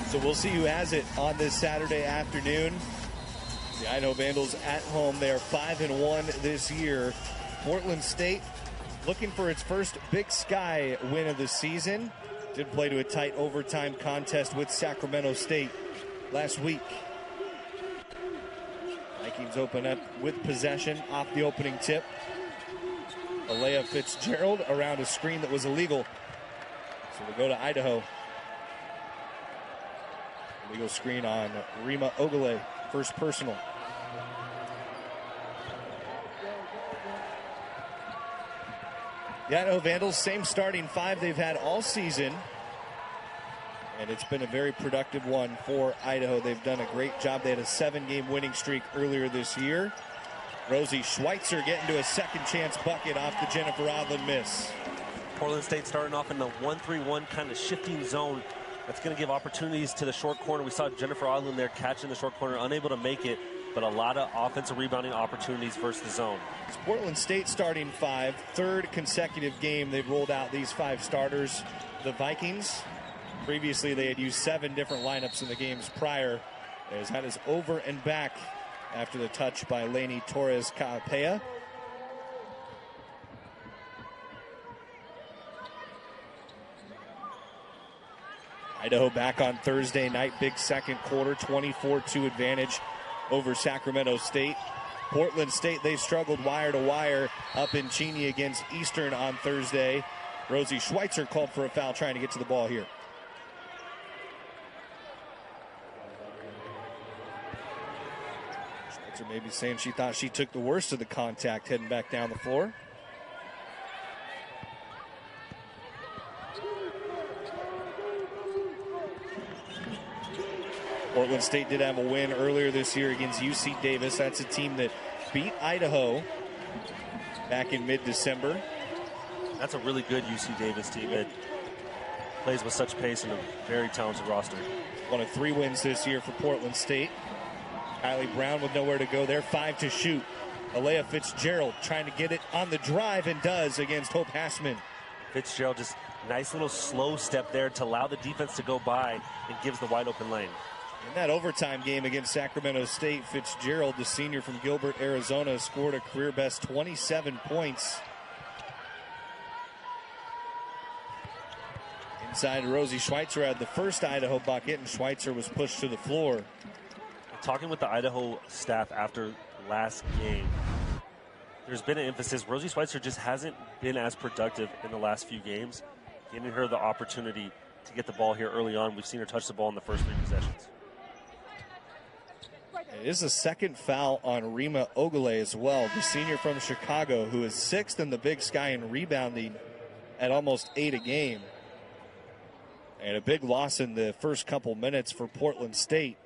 So we'll see who has it on this Saturday afternoon. The Idaho Vandals at home. They are 5-1 this year. Portland State looking for its first Big Sky win of the season. Did play to a tight overtime contest with Sacramento State last week. Vikings open up with possession off the opening tip. Alea Fitzgerald around a screen that was illegal. So we'll go to Idaho. Legal screen on Rima Ogule, first personal. The Idaho Vandals, same starting five they've had all season. And it's been a very productive one for Idaho. They've done a great job. They had a 7-game winning streak earlier this year. Rosie Schweitzer getting to a second chance bucket off the Jennifer Odland miss. Portland State starting off in the 1-3-1 kind of shifting zone. That's going to give opportunities to the short corner. We saw Jennifer Odland there catching the short corner, unable to make it, but a lot of offensive rebounding opportunities versus the zone. It's Portland State starting five, third consecutive game they've rolled out these five starters. The Vikings, previously they had used 7 different lineups in the games prior. As that is over and back after the touch by Lainey Torres-Caapea. Idaho back on Thursday night, big second quarter, 24-2 advantage over Sacramento State. Portland State, they struggled wire to wire up in Cheney against Eastern on Thursday. Rosie Schweitzer called for a foul trying to get to the ball here. Schweitzer maybe saying she thought she took the worst of the contact heading back down the floor. Portland State did have a win earlier this year against UC Davis. That's a team that beat Idaho back in mid-December. That's a really good UC Davis team. It plays with such pace and a very talented roster. One of 3 wins this year for Portland State. Kylie Brown with nowhere to go there. 5 to shoot. Alea Fitzgerald trying to get it on the drive and does against Hope Hassman. Fitzgerald just nice little slow step there to allow the defense to go by and gives the wide open lane. In that overtime game against Sacramento State, Fitzgerald, the senior from Gilbert, Arizona, scored a career-best 27 points. Inside, Rosie Schweitzer had the first Idaho bucket, and Schweitzer was pushed to the floor. Talking with the Idaho staff after last game, there's been an emphasis. Rosie Schweitzer just hasn't been as productive in the last few games, giving her the opportunity to get the ball here early on. We've seen her touch the ball in the first 3 possessions. It is a second foul on Rima Ogule as well, the senior from Chicago, who is 6th in the Big Sky in rebounding at almost 8 a game. And a big loss in the first couple minutes for Portland State.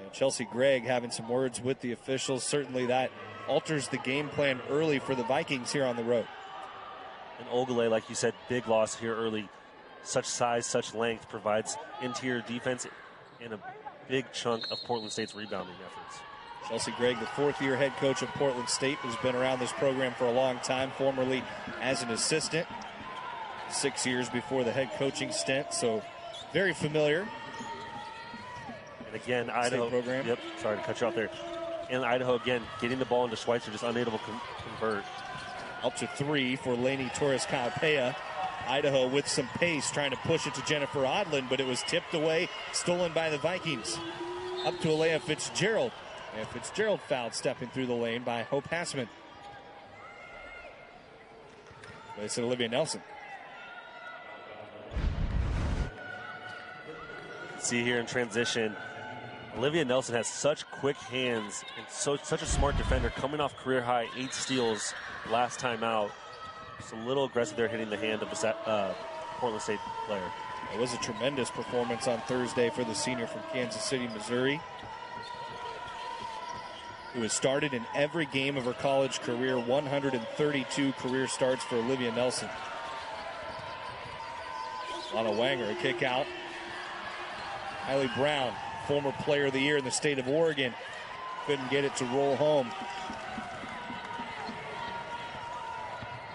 And Chelsea Gregg having some words with the officials. Certainly that alters the game plan early for the Vikings here on the road. And Ogule, like you said, big loss here early. Such size, such length provides interior defense in a big chunk of Portland State's rebounding efforts. Chelsea Gregg, the 4th-year head coach of Portland State, has been around this program for a long time, formerly as an assistant, 6 years before the head coaching stint, so very familiar. And again, Idaho, program. Yep, sorry to cut you off there. And Idaho, again, getting the ball into Schweitzer, just unable to convert. Up to 3 for Lainey Torres-Caapea. Idaho with some pace, trying to push it to Jennifer Odland, but it was tipped away, stolen by the Vikings. Up to Alea Fitzgerald. And Fitzgerald fouled stepping through the lane by Hope Hassman. It's Olivia Nelson. See here in transition, Olivia Nelson has such quick hands and such a smart defender, coming off career high 8 steals last time out. Just a little aggressive there, hitting the hand of the Portland State player. It was a tremendous performance on Thursday for the senior from Kansas City, Missouri, who has started in every game of her college career. 132 career starts for Olivia Nelson. Lana Wanger, a kick out. Kylie Brown, former player of the year in the state of Oregon, couldn't get it to roll home.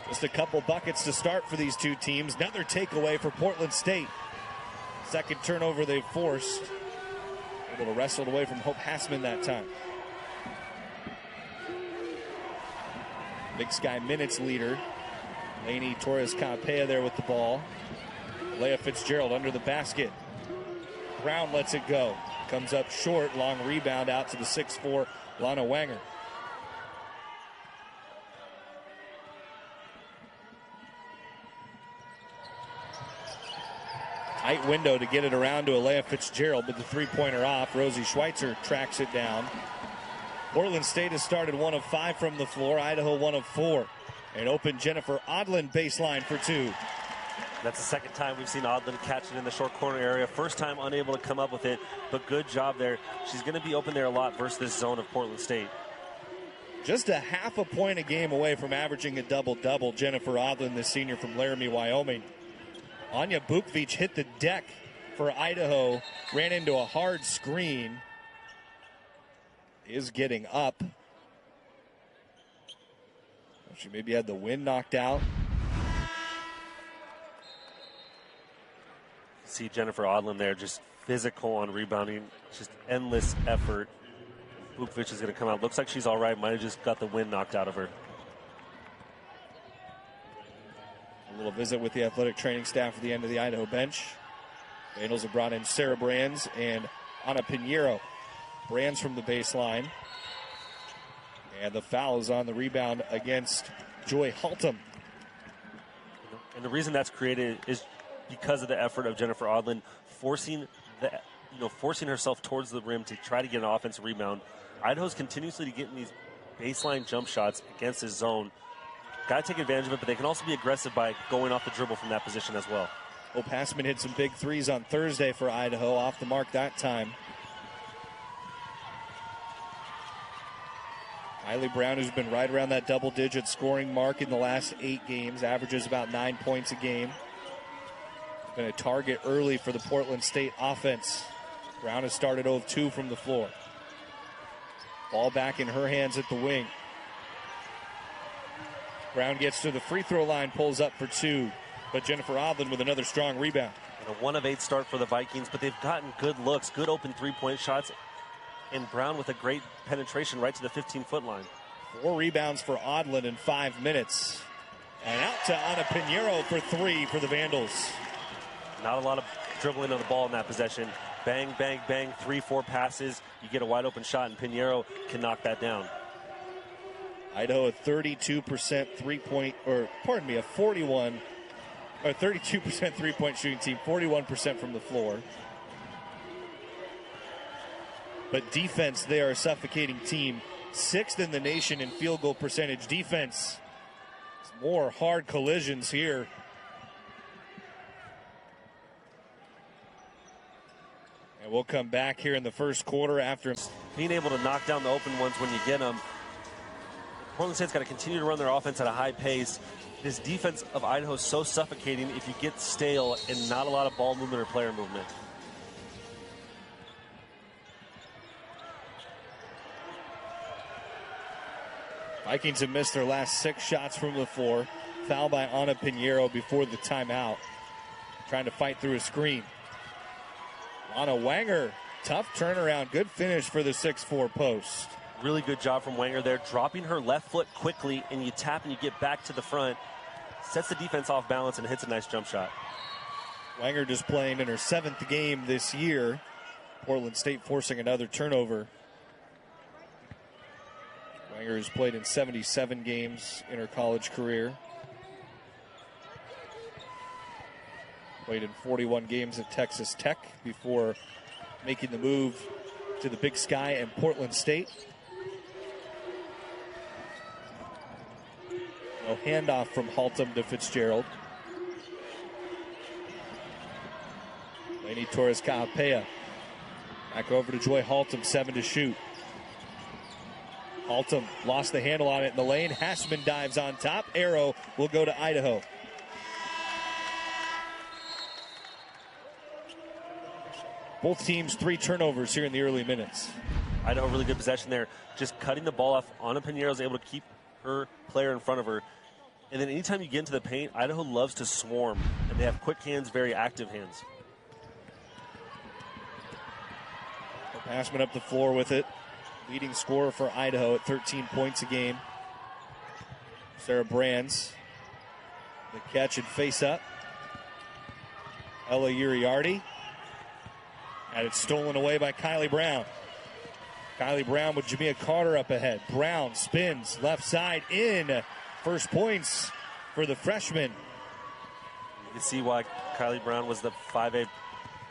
Just a couple buckets to start for these two teams. Another takeaway for Portland State. Second turnover they've forced. Able to wrestle it away from Hope Hassman that time. Big Sky minutes leader. Lainey Torres-Capella there with the ball. Leah Fitzgerald under the basket. Brown lets it go. Comes up short. Long rebound out to the 6'4", Lana Wanger. Tight window to get it around to Alea Fitzgerald, but the three-pointer off. Rosie Schweitzer tracks it down. Portland State has started 1 of 5 from the floor. Idaho 1 of 4. An open Jennifer Odland baseline for 2. That's the second time we've seen Odland catch it in the short corner area. First time unable to come up with it, but good job there. She's going to be open there a lot versus this zone of Portland State. Just a half a point a game away from averaging a double-double. Jennifer Odland, the senior from Laramie, Wyoming. Anya Bukvich hit the deck for Idaho, ran into a hard screen, is getting up. She maybe had the wind knocked out. See Jennifer Odland there, just physical on rebounding, just endless effort. Bukvich is going to come out. Looks like she's all right. Might have just got the wind knocked out of her. A little visit with the athletic training staff at the end of the Idaho bench. Vandals have brought in Sarah Brands and Ana Pinheiro. Brands from the baseline. And the foul is on the rebound against Joy Haltom. And the reason that's created is because of the effort of Jennifer Odland forcing herself towards the rim to try to get an offensive rebound. Idaho's continuously getting these baseline jump shots against this zone. Got to take advantage of it, but they can also be aggressive by going off the dribble from that position as well. Hope Hassman hit some big threes on Thursday for Idaho, off the mark that time. Kylie Brown, who's been right around that double-digit scoring mark in the last 8 games, averages about 9 points a game. Been a target early for the Portland State offense. Brown has started 0 of 2 from the floor. Ball back in her hands at the wing. Brown gets to the free throw line, pulls up for 2. But Jennifer Odland with another strong rebound. And a 1 of 8 start for the Vikings, but they've gotten good looks, good open three-point shots. And Brown with a great penetration right to the 15-foot line. 4 rebounds for Odland in 5 minutes. And out to Ana Pinheiro for 3 for the Vandals. Not a lot of dribbling of the ball in that possession. Bang, bang, bang, 3-4 passes. You get a wide open shot, and Pinheiro can knock that down. Idaho a 32% three-point, or pardon me, a 32% three-point shooting team, 41% from the floor. But defense, they are a suffocating team. 6th in the nation in field goal percentage defense. More hard collisions here. And we'll come back here in the first quarter after being able to knock down the open ones when you get them. Portland State's got to continue to run their offense at a high pace. This defense of Idaho is so suffocating if you get stale and not a lot of ball movement or player movement. Vikings have missed their last 6 shots from the floor. Foul by Ana Pinheiro before the timeout. Trying to fight through a screen. Lana Wanger, tough turnaround. Good finish for the 6'4" post. Really good job from Wanger there, dropping her left foot quickly, and you tap and you get back to the front. Sets the defense off balance and hits a nice jump shot. Wanger just playing in her 7th game this year. Portland State forcing another turnover. Wanger has played in 77 games in her college career. Played in 41 games at Texas Tech before making the move to the Big Sky and Portland State. No handoff from Haltom to Fitzgerald. Lainey Torres-Capella. Back over to Joy Haltom, 7 to shoot. Haltom lost the handle on it in the lane. Hassman dives on top. Arrow will go to Idaho. Both teams 3 turnovers here in the early minutes. Idaho really good possession there. Just cutting the ball off. Ana Pinheiro is able to keep her player in front of her. And then anytime you get into the paint, Idaho loves to swarm. And they have quick hands, very active hands. Passman up the floor with it. Leading scorer for Idaho at 13 points a game. Sarah Brands. The catch and face up. Ella Uriarty. And it's stolen away by Kylie Brown. Kylie Brown with Jamia Carter up ahead. Brown spins left side in. First points for the freshman. You can see why Kylie Brown was the 5A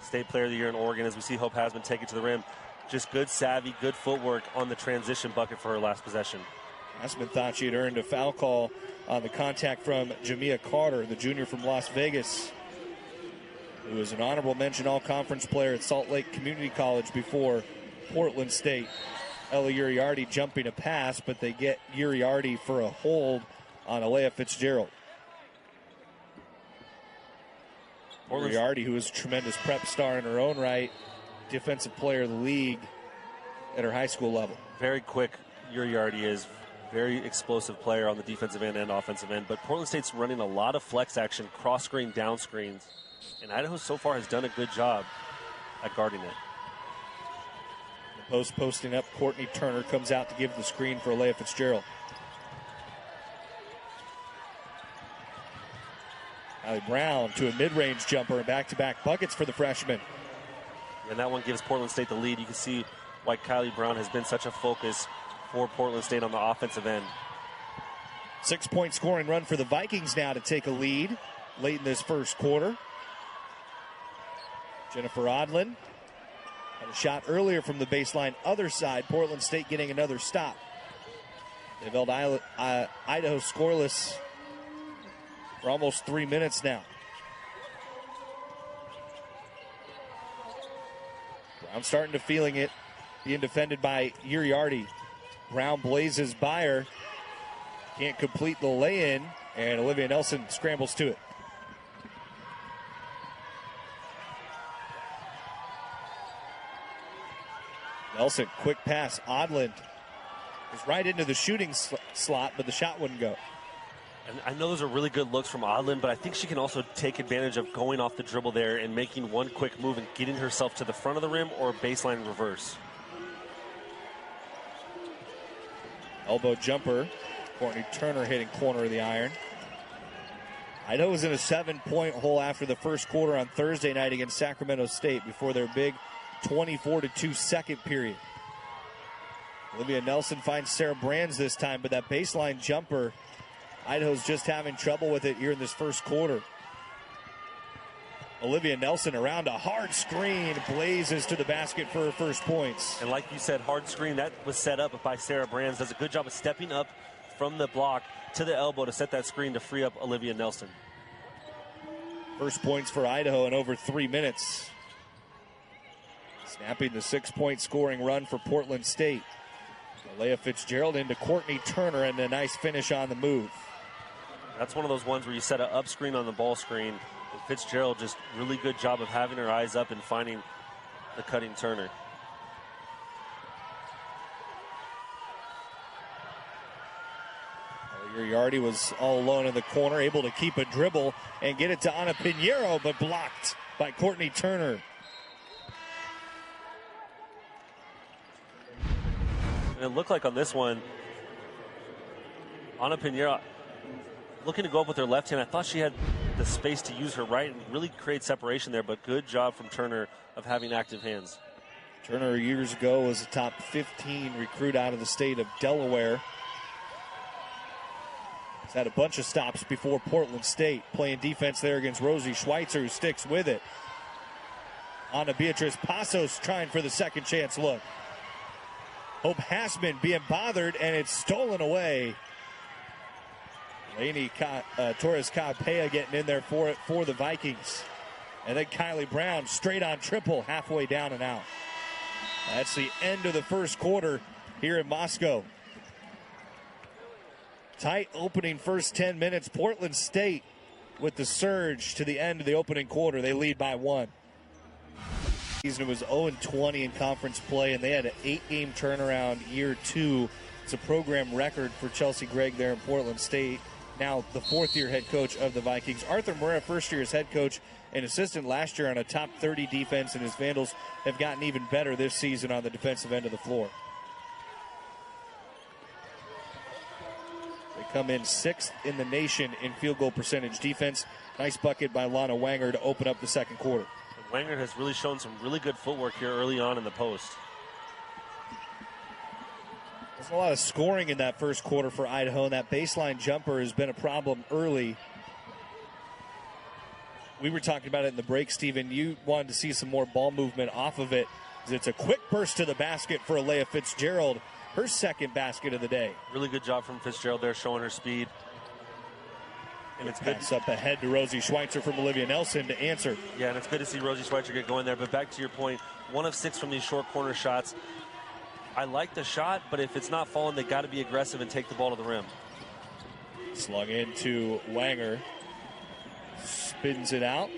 State Player of the Year in Oregon, as we see Hope Hasman take it to the rim. Just good savvy, good footwork on the transition bucket for her last possession. Hasman thought she had earned a foul call on the contact from Jamia Carter, the junior from Las Vegas, who was an honorable mention all-conference player at Salt Lake Community College before Portland State. Ella Uriarty jumping a pass, but they get Uriarty for a hold on Alea Fitzgerald. Uriarty, who is a tremendous prep star in her own right, defensive player of the league at her high school level. Very quick, Uriarty is. Very explosive player on the defensive end and offensive end. But Portland State's running a lot of flex action, cross screen, down screens. And Idaho so far has done a good job at guarding it. The post posting up, Courtney Turner comes out to give the screen for Alea Fitzgerald. Kylie Brown to a mid-range jumper and back-to-back buckets for the freshman. And that one gives Portland State the lead. You can see why Kylie Brown has been such a focus for Portland State on the offensive end. 6-point scoring run for the Vikings now to take a lead late in this first quarter. Jennifer Odlin had a shot earlier from the baseline other side. Portland State getting another stop. They've held Idaho scoreless for almost 3 minutes now. Brown starting to feeling it, being defended by Uriarty. Brown blazes by her, can't complete the lay-in, and Olivia Nelson scrambles to it. Nelson, quick pass. Odland is right into the shooting slot, but the shot wouldn't go. And I know those are really good looks from Odland, but I think she can also take advantage of going off the dribble there and making one quick move and getting herself to the front of the rim or baseline reverse. Elbow jumper. Courtney Turner hitting corner of the iron. Idaho was in a 7-point hole after the first quarter on Thursday night against Sacramento State before their big 24-2 second period. Olivia Nelson finds Sarah Brands this time, but that baseline jumper, Idaho's just having trouble with it here in this first quarter. Olivia Nelson around a hard screen, blazes to the basket for her first points. And like you said, hard screen, that was set up by Sarah Brands. Does a good job of stepping up from the block to the elbow to set that screen to free up Olivia Nelson. First points for Idaho in over 3 minutes. Snapping the 6-point scoring run for Portland State. Alea Fitzgerald into Courtney Turner and a nice finish on the move. That's one of those ones where you set an up screen on the ball screen. And Fitzgerald just really good job of having her eyes up and finding the cutting Turner. Uriarty was all alone in the corner, able to keep a dribble and get it to Ana Pinheiro, but blocked by Courtney Turner. And it looked like on this one, Ana Pinheiro looking to go up with her left hand. I thought she had the space to use her right and really create separation there, but good job from Turner of having active hands. Turner years ago was a top 15 recruit out of the state of Delaware. He's had a bunch of stops before Portland State, playing defense there against Rosie Schweitzer, who sticks with it. Ana Beatriz Pasos trying for the second chance look. Hope Hasman being bothered, and it's stolen away. Lainey Torres-Capella getting in there for it for the Vikings. And then Kylie Brown straight on triple, halfway down and out. That's the end of the first quarter here in Moscow. Tight opening first 10 minutes. Portland State with the surge to the end of the opening quarter. They lead by 1. It was 0-20 in conference play, and they had an 8-game turnaround year 2. It's a program record for Chelsea Gregg there in Portland State. now the fourth-year head coach of the Vikings. Arthur Moreira, first year as head coach and assistant last year on a top 30 defense, and his Vandals have gotten even better this season on the defensive end of the floor. They come in 6th in the nation in field goal percentage defense. Nice bucket by Lana Wanger to open up the second quarter. And Wanger has really shown some really good footwork here early on in the post. There's a lot of scoring in that first quarter for Idaho, and that baseline jumper has been a problem early. We were talking about it in the break, Stephen. You wanted to see some more ball movement off of it. It's a quick burst to the basket for Alea Fitzgerald, her second basket of the day. Really good job from Fitzgerald there, showing her speed. And it's good. Pass up ahead to Rosie Schweitzer from Olivia Nelson to answer. Yeah, and it's good to see Rosie Schweitzer get going there. But back to your point, 1 of 6 from these short corner shots. I like the shot, but if it's not falling, they got to be aggressive and take the ball to the rim. Slung into Wanger. Spins it out.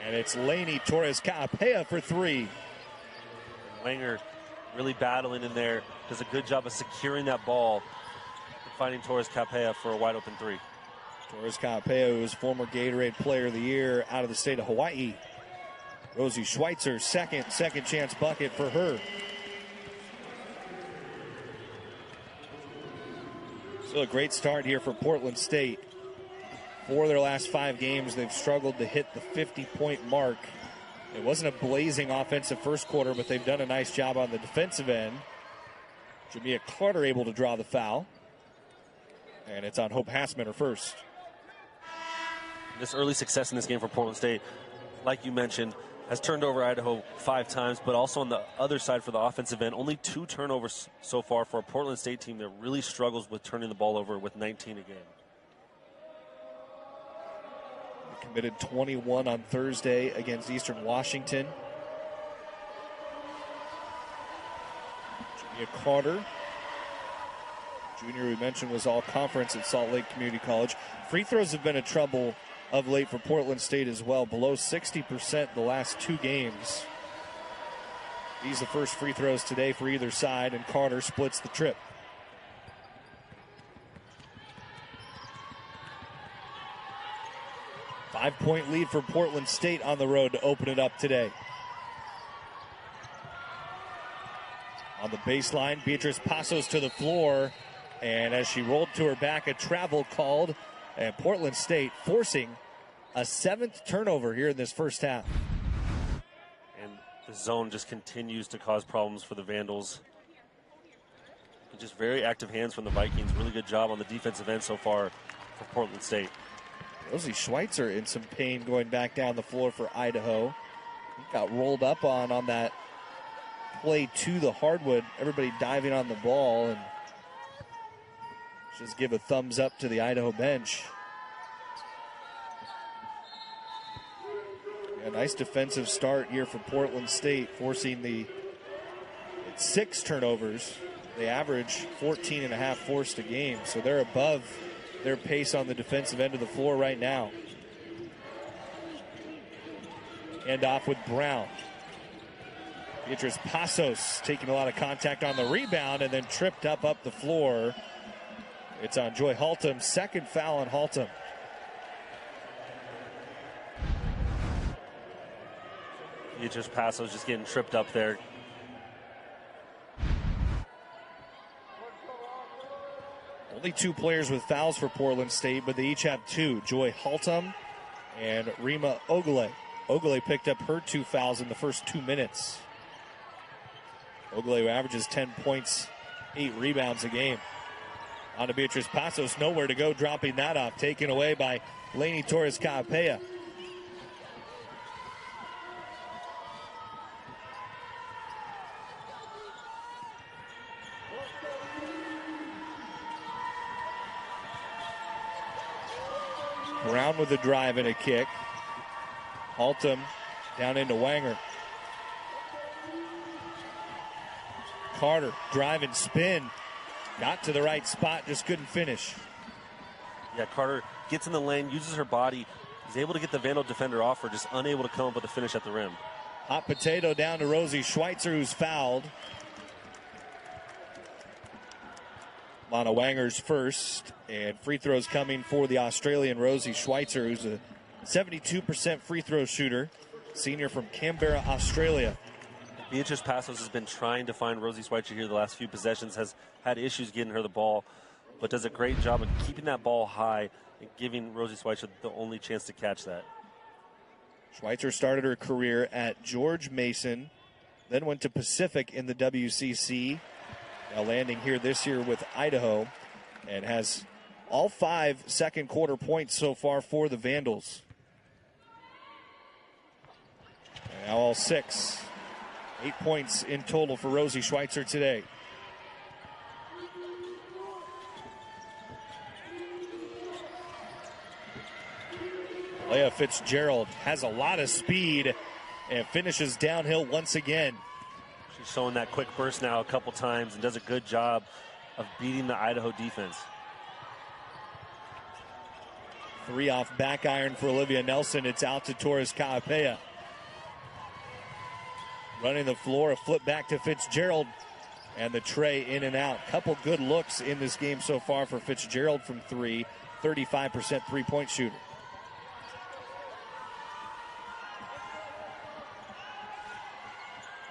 And it's Lainey Torres-Capella for 3. Wanger really battling in there. Does a good job of securing that ball and finding Torres-Capella for a wide open 3. Torres-Capella, who was former Gatorade Player of the Year out of the state of Hawaii. Rosie Schweitzer, second chance bucket for her. So a great start here for Portland State. 4 of their last 5 games, they've struggled to hit the 50-point mark. It wasn't a blazing offensive first quarter, but they've done a nice job on the defensive end. Jamia Carter able to draw the foul. And it's on Hope Hassman, her first. This early success in this game for Portland State, like you mentioned, has turned over Idaho 5 times, but also on the other side for the offensive end, only 2 turnovers so far for a Portland State team that really struggles with turning the ball over with 19 a game. Committed 21 on Thursday against Eastern Washington. Jamia Carter, junior we mentioned, was all conference at Salt Lake Community College. Free throws have been a trouble of late for Portland State as well, below 60% the last 2 games. These are the first free throws today for either side, and Carter splits the trip. Five-point lead for Portland State on the road to open it up today. On the baseline, Beatrice Passos to the floor, and as she rolled to her back, a travel called, and Portland State forcing a 7th turnover here in this first half. And the zone just continues to cause problems for the Vandals. Just very active hands from the Vikings. Really good job on the defensive end so far for Portland State. Rosie Schweitzer in some pain going back down the floor for Idaho. He got rolled up on that play to the hardwood. Everybody diving on the ball, and just give a thumbs up to the Idaho bench. A nice defensive start here for Portland State, forcing the 6 turnovers. They average 14.5 forced a game, so they're above their pace on the defensive end of the floor right now. End off with Brown. Beatrice Passos taking a lot of contact on the rebound and then tripped up the floor. It's on Joy Haltom. Second foul on Haltom. Beatrice Passos just getting tripped up there. Only 2 players with fouls for Portland State, but they each have 2. Joy Haltom and Rima Ogule. Ogule picked up her 2 fouls in the first 2 minutes. Ogule averages 10 points, 8 rebounds a game. On to Beatrice Passos, nowhere to go, dropping that off. Taken away by Lainey Torres-Capella. Brown with a drive and a kick. Haltom down into Wanger. Carter, drive and spin. Got to the right spot, just couldn't finish. Yeah, Carter gets in the lane, uses her body. He's able to get the Vandal defender off her, just unable to come up with a finish at the rim. Hot potato down to Rosie Schweitzer, who's fouled. Lana Wanger's first, and free throws coming for the Australian Rosie Schweitzer, who's a 72% free throw shooter, senior from Canberra, Australia. Beatrice Passos has been trying to find Rosie Schweitzer here the last few possessions, has had issues getting her the ball, but does a great job of keeping that ball high and giving Rosie Schweitzer the only chance to catch that. Schweitzer started her career at George Mason, then went to Pacific in the WCC, now landing here this year with Idaho, and has all 5 second quarter points so far for the Vandals. And now all 6. 8 points in total for Rosie Schweitzer today. Leah Fitzgerald has a lot of speed and finishes downhill once again. She's showing that quick burst now a couple times and does a good job of beating the Idaho defense. 3 off back iron for Olivia Nelson. It's out to Torres Kaapea. Running the floor, a flip back to Fitzgerald, and the tray in and out. Couple good looks in this game so far for Fitzgerald from 3, 35% three-point shooter.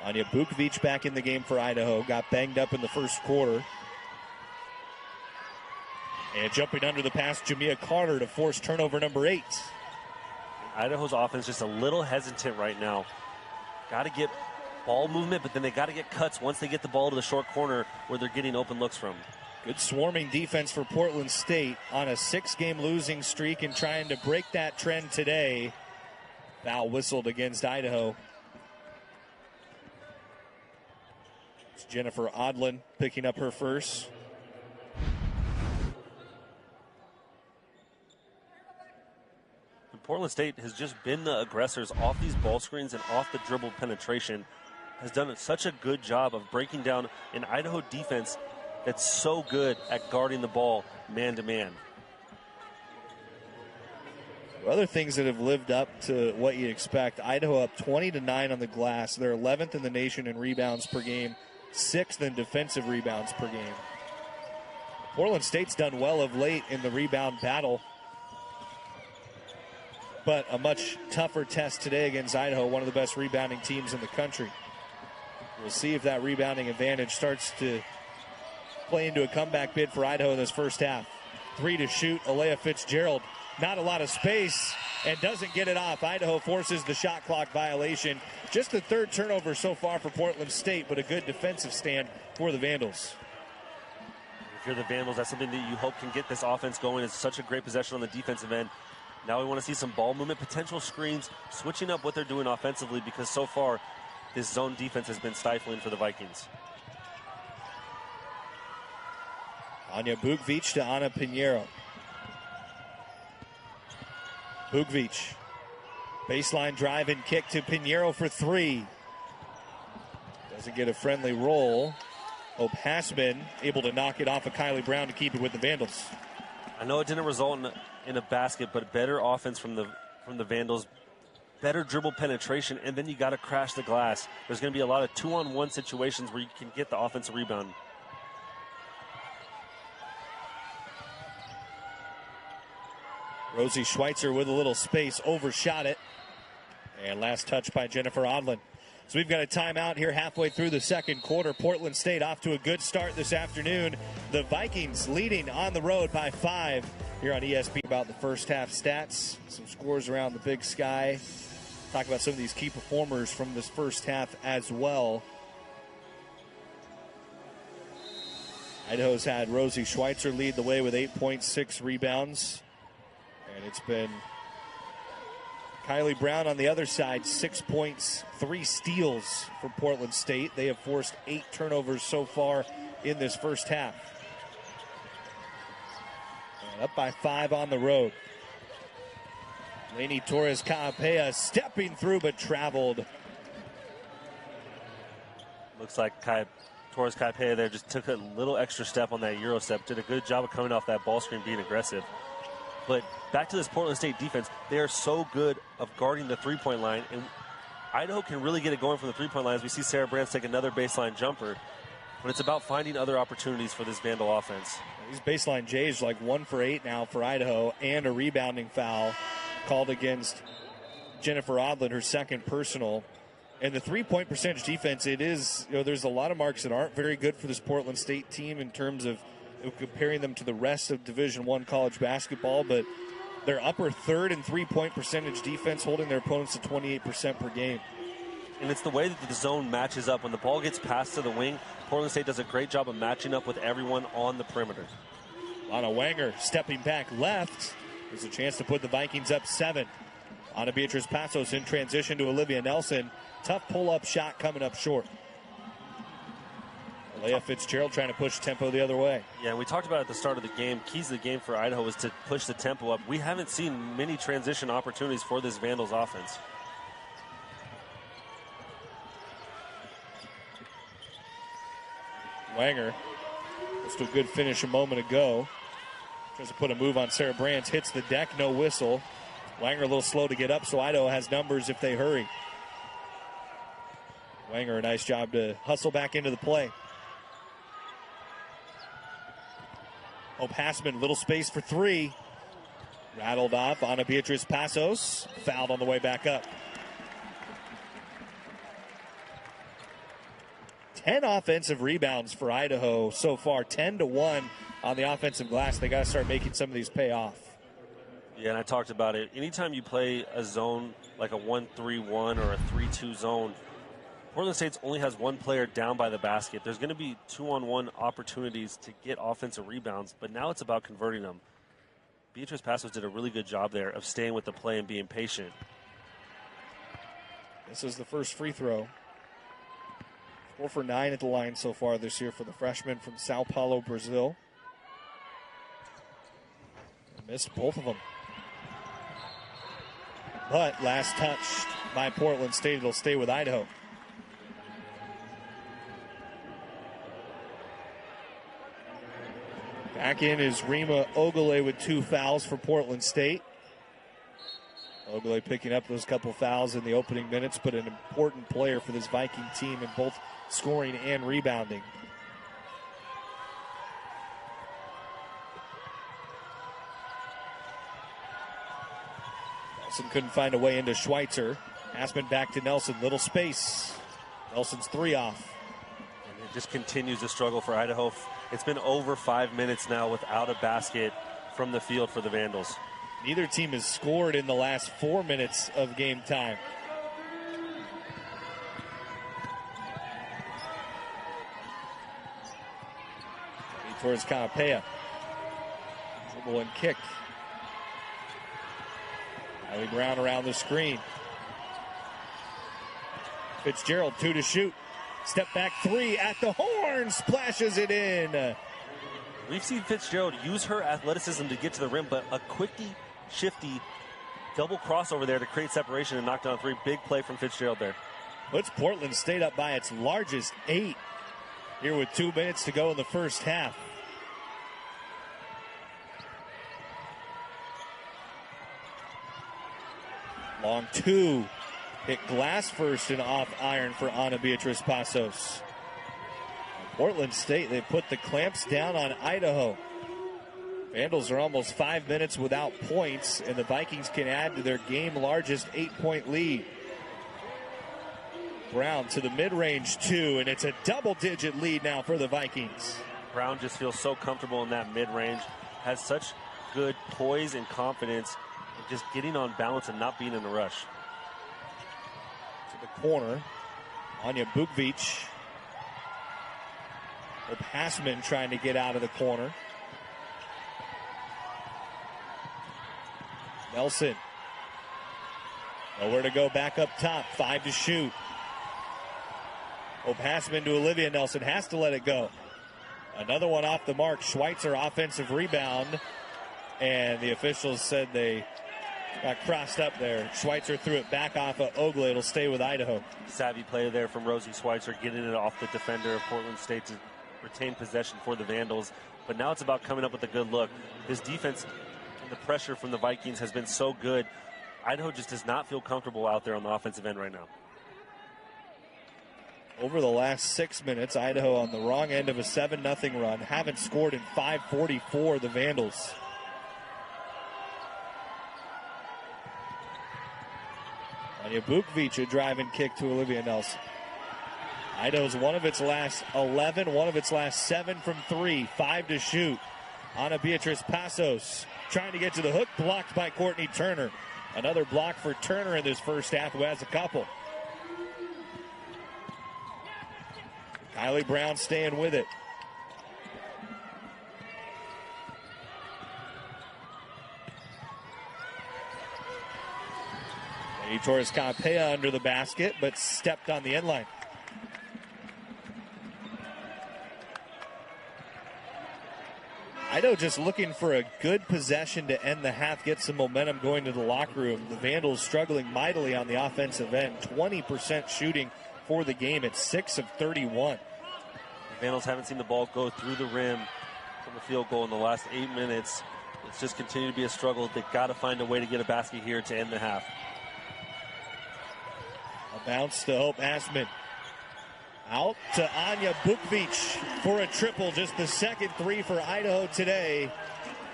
Anya Bukvich back in the game for Idaho. Got banged up in the first quarter. And jumping under the pass, Jamia Carter to force turnover number 8. Idaho's offense just a little hesitant right now. Got to get ball movement, but then they got to get cuts once they get the ball to the short corner where they're getting open looks from. Good swarming defense for Portland State on a 6-game losing streak and trying to break that trend today. Foul whistled against Idaho. It's Jennifer Odlin picking up her first. Portland State has just been the aggressors off these ball screens and off the dribble penetration. Has done such a good job of breaking down an Idaho defense that's so good at guarding the ball man-to-man. Other things that have lived up to what you expect. Idaho up 20-9 on the glass. They're 11th in the nation in rebounds per game, 6th in defensive rebounds per game. Portland State's done well of late in the rebound battle, but a much tougher test today against Idaho, one of the best rebounding teams in the country. We'll see if that rebounding advantage starts to play into a comeback bid for Idaho in this first half. 3 to shoot, Alea Fitzgerald. Not a lot of space and doesn't get it off. Idaho forces the shot clock violation. Just the 3rd turnover so far for Portland State, but a good defensive stand for the Vandals. If you're the Vandals, that's something that you hope can get this offense going. It's such a great possession on the defensive end. Now we want to see some ball movement, potential screens, switching up what they're doing offensively, because so far this zone defense has been stifling for the Vikings. Anya Bukvich to Ana Pinheiro. Bukvich, baseline drive and kick to Pinheiro for 3. Doesn't get a friendly roll. Hope Hasman able to knock it off of Kylie Brown to keep it with the Vandals. I know it didn't result in a basket, but better offense from the Vandals, better dribble penetration, and then you got to crash the glass. There's going to be a lot of 2-on-1 situations where you can get the offensive rebound. Rosie Schweitzer with a little space, overshot it. And last touch by Jennifer Odlin. So we've got a timeout here halfway through the second quarter. Portland State off to a good start this afternoon. The Vikings leading on the road by 5 here on ESPN. About the first half stats, some scores around the Big Sky. Talk about some of these key performers from this first half as well. Idaho's had Rosie Schweitzer lead the way with 8.6 rebounds. And it's been Kylie Brown on the other side, 6 points, 3 steals for Portland State. They have forced 8 turnovers so far in this first half. And up by 5 on the road. Lainey Torres Kaapea stepping through but traveled. Looks like Torres Kaapea there just took a little extra step on that Euro step. Did a good job of coming off that ball screen, being aggressive. But back to this Portland State defense, they are so good of guarding the three-point line, and Idaho can really get it going from the three-point line as we see Sarah Brands take another baseline jumper. But it's about finding other opportunities for this Vandal offense. These baseline J's like 1 for 8 now for Idaho, and a rebounding foul called against Jennifer Odland, her second personal. And the three-point percentage defense, it is, there's a lot of marks that aren't very good for this Portland State team in terms of comparing them to the rest of Division I college basketball, but they're upper third in three-point percentage defense, holding their opponents to 28% per game. And it's the way that the zone matches up. When the ball gets passed to the wing, Portland State does a great job of matching up with everyone on the perimeter. Anna Wanger stepping back left. There's a chance to put the Vikings up 7. Ana Beatriz Passos in transition to Olivia Nelson. Tough pull-up shot coming up short. Leah Fitzgerald trying to push tempo the other way. Yeah, we talked about at the start of the game, keys to the game for Idaho was to push the tempo up. We haven't seen many transition opportunities for this Vandals offense. Wanger, just a good finish a moment ago. Tries to put a move on Sarah Brands, hits the deck, no whistle. Wanger a little slow to get up, so Idaho has numbers if they hurry. Wanger, a nice job to hustle back into the play. Hope Hassman, little space for 3. Rattled off. Ana Beatriz Passos, fouled on the way back up. 10 offensive rebounds for Idaho so far, 10-1 on the offensive glass. They got to start making some of these pay off. Yeah, and I talked about it. Anytime you play a zone like a 1-3-1 or a 3-2 zone, Portland State only has one player down by the basket. There's going to be 2-on-1 opportunities to get offensive rebounds, but now it's about converting them. Beatriz Passos did a really good job there of staying with the play and being patient. This is the first free throw. 4 for 9 at the line so far this year for the freshman from Sao Paulo, Brazil. Missed both of them. But last touched by Portland State. It'll stay with Idaho. Back in is Rima Ogule with 2 fouls for Portland State. Ogule picking up those couple fouls in the opening minutes, but an important player for this Viking team in both scoring and rebounding. Nelson couldn't find a way into Schweitzer. Hassman back to Nelson. Little space. Nelson's 3 off. And it just continues to struggle for Idaho. It's been over 5 minutes now without a basket from the field for the Vandals. Neither team has scored in the last 4 minutes of game time. Towards Canapea. Dribble and kick. Riley Brown around the screen. Fitzgerald, 2 to shoot. Step back 3 at the horn. Splashes it in. We've seen Fitzgerald use her athleticism to get to the rim, but a quickie, shifty, double crossover there to create separation and knock down 3. Big play from Fitzgerald there. Puts Portland State up by its largest 8 here with 2 minutes to go in the first half. Long 2. Hit glass first and off iron for Ana Beatriz Passos. Portland State, they put the clamps down on Idaho. Vandals are almost 5 minutes without points, and the Vikings can add to their game largest 8-point lead. Brown to the mid-range 2, and it's a double-digit lead now for the Vikings. Brown just feels so comfortable in that mid-range, has such good poise and confidence, and just getting on balance and not being in a rush. To the corner, Anya Bukvich. Hassman trying to get out of the corner. Nelson. Nowhere to go back up top. 5 to shoot. Hassman to Olivia Nelson. Has to let it go. Another one off the mark. Schweitzer offensive rebound. And the officials said they got crossed up there. Schweitzer threw it back off of Ogle. It'll stay with Idaho. Savvy play there from Rosie Schweitzer, getting it off the defender of Portland State to retain possession for the Vandals. But now it's about coming up with a good look. This defense and the pressure from the Vikings has been so good. Idaho just does not feel comfortable out there on the offensive end right now. Over the last 6 minutes, Idaho on the wrong end of a 7-0 run. Haven't scored in 5:44, the Vandals. Anya Bukvich, a driving kick to Olivia Nelson. Idaho's one of its last 11, one of its last 7 from 3, 5 to shoot. Ana Beatriz Passos trying to get to the hook, blocked by Courtney Turner. Another block for Turner in this first half, who has a couple. Kylie Brown staying with it. Lady Torres Capella under the basket, but stepped on the end line. Idaho just looking for a good possession to end the half, get some momentum going to the locker room. The Vandals struggling mightily on the offensive end. 20% shooting for the game at 6 of 31. The Vandals haven't seen the ball go through the rim from the field goal in the last 8 minutes. It's just continued to be a struggle. They've got to find a way to get a basket here to end the half. A bounce to Hope Asman. Out to Anya Bukvich for a triple. Just the second 3 for Idaho today.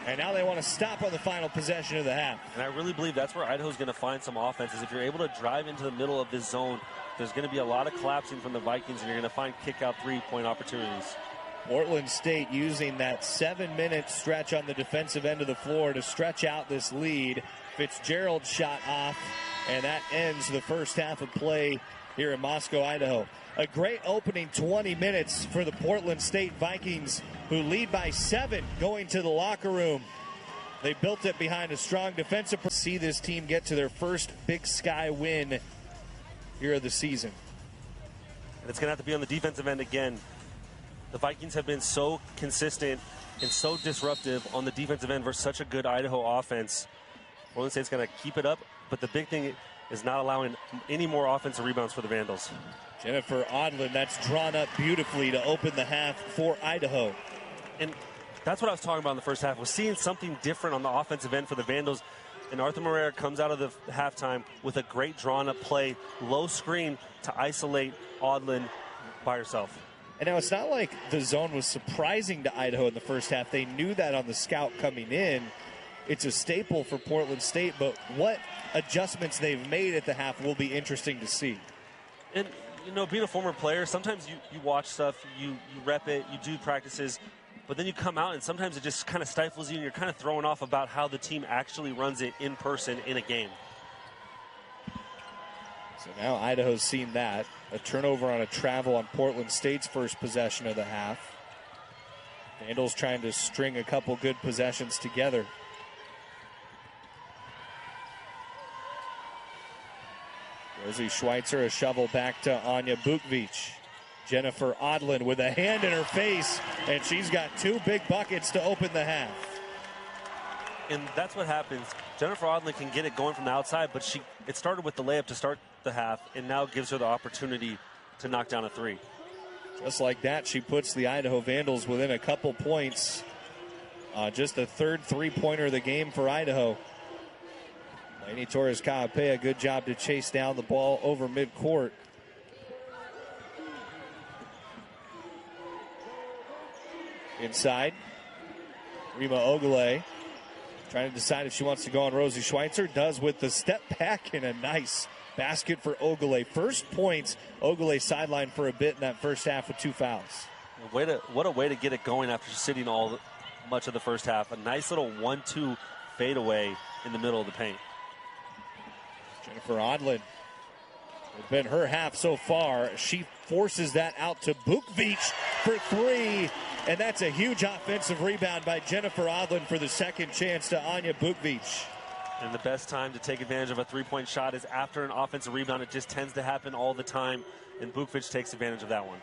And now they want to stop on the final possession of the half. And I really believe that's where Idaho's going to find some offenses. If you're able to drive into the middle of this zone, there's going to be a lot of collapsing from the Vikings, and you're going to find kick-out three-point opportunities. Portland State using that 7-minute stretch on the defensive end of the floor to stretch out this lead. Fitzgerald shot off, and that ends the first half of play here in Moscow, Idaho. A great opening 20 minutes for the Portland State Vikings, who lead by 7 going to the locker room. They built it behind a strong defensive. See this team get to their first Big Sky win here of the season. And it's going to have to be on the defensive end again. The Vikings have been so consistent and so disruptive on the defensive end versus such a good Idaho offense. Portland State's going to keep it up, but the big thing is not allowing any more offensive rebounds for the Vandals. Jennifer Odlin, that's drawn up beautifully to open the half for Idaho. And that's what I was talking about in the first half, was seeing something different on the offensive end for the Vandals. And Arthur Moreira comes out of the halftime with a great drawn-up play, low screen to isolate Odlin by herself. And now it's not like the zone was surprising to Idaho in the first half. They knew that on the scout coming in. It's a staple for Portland State, but what adjustments they've made at the half will be interesting to see. And, you know, being a former player, sometimes you watch stuff, you rep it, you do practices, but then you come out and sometimes it just kind of stifles you and you're kind of thrown off about how the team actually runs it in person in a game. So now Idaho's seen that. A turnover on a travel on Portland State's first possession of the half. Vandals trying to string a couple good possessions together. Rosie Schweitzer, a shovel back to Anya Bukvich. Jennifer Odlin with a hand in her face, and she's got 2 big buckets to open the half. And that's what happens. Jennifer Odlin can get it going from the outside, but it started with the layup to start the half, and now gives her the opportunity to knock down a 3. Just like that, she puts the Idaho Vandals within a couple points. Just the third 3-pointer of the game for Idaho. Lainey Torres Capella, good job to chase down the ball over midcourt. Inside, Rima Ogule trying to decide if she wants to go on Rosie Schweitzer. Does with the step back, and a nice basket for Ogule. First points, Ogule sidelined for a bit in that first half with 2 fouls. What a way to get it going after sitting much of the first half. A nice little 1-2 fadeaway in the middle of the paint. Jennifer Odlin, it's been her half so far. She forces that out to Bukvich for 3, and that's a huge offensive rebound by Jennifer Odlin for the second chance to Anya Bukvich. And the best time to take advantage of a 3-point shot is after an offensive rebound. It just tends to happen all the time, and Bukvich takes advantage of that one.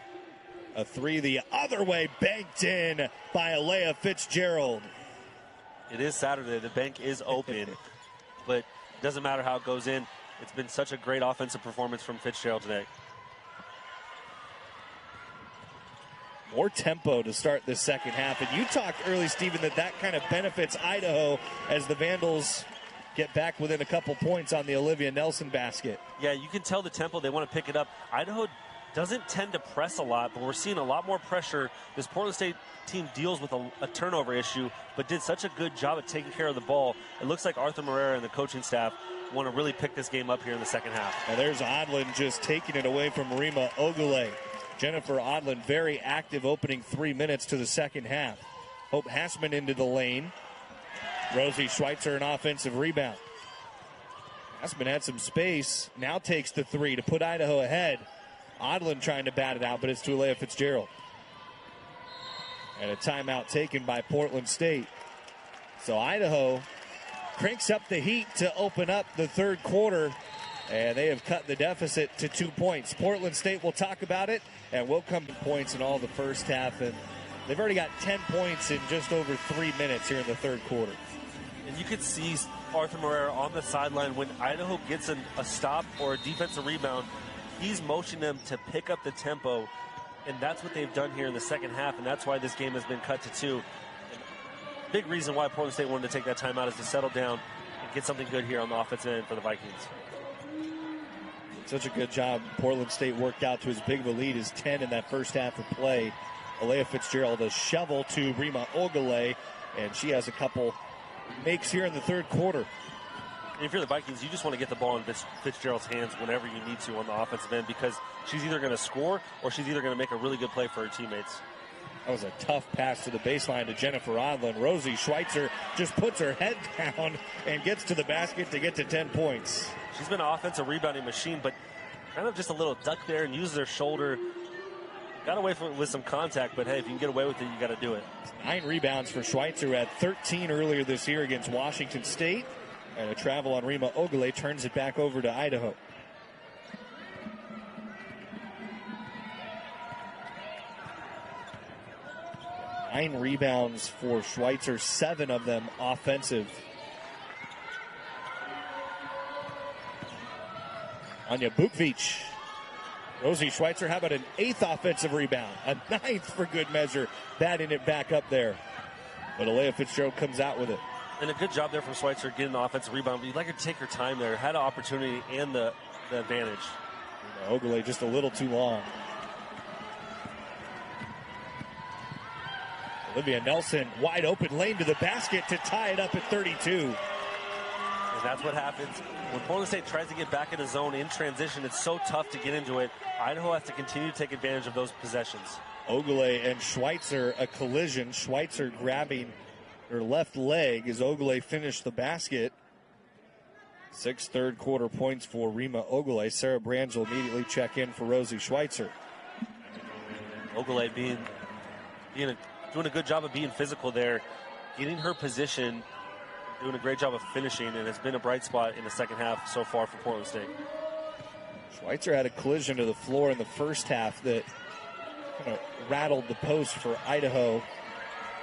A 3 the other way, banked in by Alea Fitzgerald. It is Saturday. The bank is open, but it doesn't matter how it goes in. It's been such a great offensive performance from Fitzgerald today. More tempo to start this second half. And you talked early, Stephen, that kind of benefits Idaho as the Vandals get back within a couple points on the Olivia Nelson basket. Yeah, you can tell the tempo. They want to pick it up. Idaho doesn't tend to press a lot, but we're seeing a lot more pressure. This Portland State team deals with a turnover issue, but did such a good job at taking care of the ball. It looks like Arthur Moreira and the coaching staff want to really pick this game up here in the second half. And there's Odlin just taking it away from Rima Ogule. Jennifer Odlin very active opening 3 minutes to the second half. Hope Hassman into the lane. Rosie Schweitzer an offensive rebound. Hassman had some space, now takes the three to put Idaho ahead. Odlin trying to bat it out, but it's to Alea Fitzgerald. And a timeout taken by Portland State. So Idaho cranks up the heat to open up the third quarter, and they have cut the deficit to 2 points. Portland State will talk about it, and will come to points in all the first half. And they've already got 10 points in just over 3 minutes here in the third quarter. And you could see Arthur Moreira on the sideline when Idaho gets a stop or a defensive rebound. He's motioning them to pick up the tempo, and that's what they've done here in the second half, and that's why this game has been cut to 2. Big reason why Portland State wanted to take that timeout is to settle down and get something good here on the offensive end for the Vikings. Such a good job. Portland State worked out to as big of a lead as 10 in that first half of play. Alea Fitzgerald a shovel to Rima Ogule, and she has a couple makes here in the third quarter. And if you're the Vikings, you just want to get the ball in Fitzgerald's hands whenever you need to on the offensive end, because she's either going to score or she's either going to make a really good play for her teammates. That was a tough pass to the baseline to Jennifer Odlin. Rosie Schweitzer just puts her head down and gets to the basket to get to 10 points. She's been an offensive rebounding machine, but kind of just a little duck there and uses her shoulder. Got away from it with some contact, but hey, if you can get away with it, you got to do it. 9 rebounds for Schweitzer at 13 earlier this year against Washington State. And a travel on Rima Ogule turns it back over to Idaho. Nine rebounds for Schweitzer, 7 of them offensive. Anya Bukvich. Rosie Schweitzer, how about an 8th offensive rebound? A 9th for good measure, batting it back up there. But Alea Fitzgerald comes out with it. And a good job there from Schweitzer getting the offensive rebound. But you'd like her to take her time there. Had an opportunity and the advantage. Ogule just a little too long. Olivia Nelson, wide open lane to the basket to tie it up at 32. And that's what happens. When Portland State tries to get back in the zone in transition, it's so tough to get into it. Idaho has to continue to take advantage of those possessions. Ogule and Schweitzer, a collision. Schweitzer grabbing her left leg as Ogule finished the basket. 6 third quarter points for Rima Ogule. Sarah Brands will immediately check in for Rosie Schweitzer. Ogule doing a good job of being physical there, getting her position, doing a great job of finishing, and it's been a bright spot in the second half so far for Portland State. Schweitzer had a collision to the floor in the first half that kind of rattled the post for Idaho.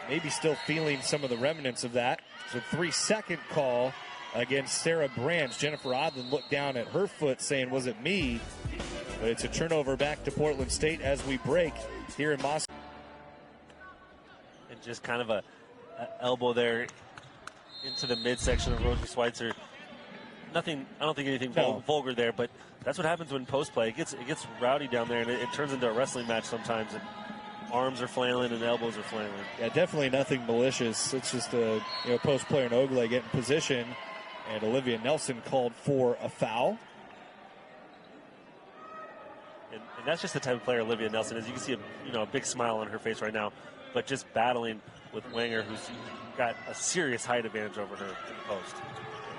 Maybe still feeling some of the remnants of that. It's a 3-second call against Sarah Brands. Jennifer Odlin looked down at her foot saying, was it me? But it's a turnover back to Portland State as we break here in Moscow. And just kind of a elbow there into the midsection of Rosie Schweitzer. Nothing, I don't think anything vulgar there, but that's what happens when post play. It gets rowdy down there, and it turns into a wrestling match sometimes. And arms are flailing and elbows are flailing. Yeah, definitely nothing malicious. It's just a post player in Ogule getting position, and Olivia Nelson called for a foul. And that's just the type of player Olivia Nelson is. You can see a big smile on her face right now, but just battling with Wenger, who's got a serious height advantage over her in the post.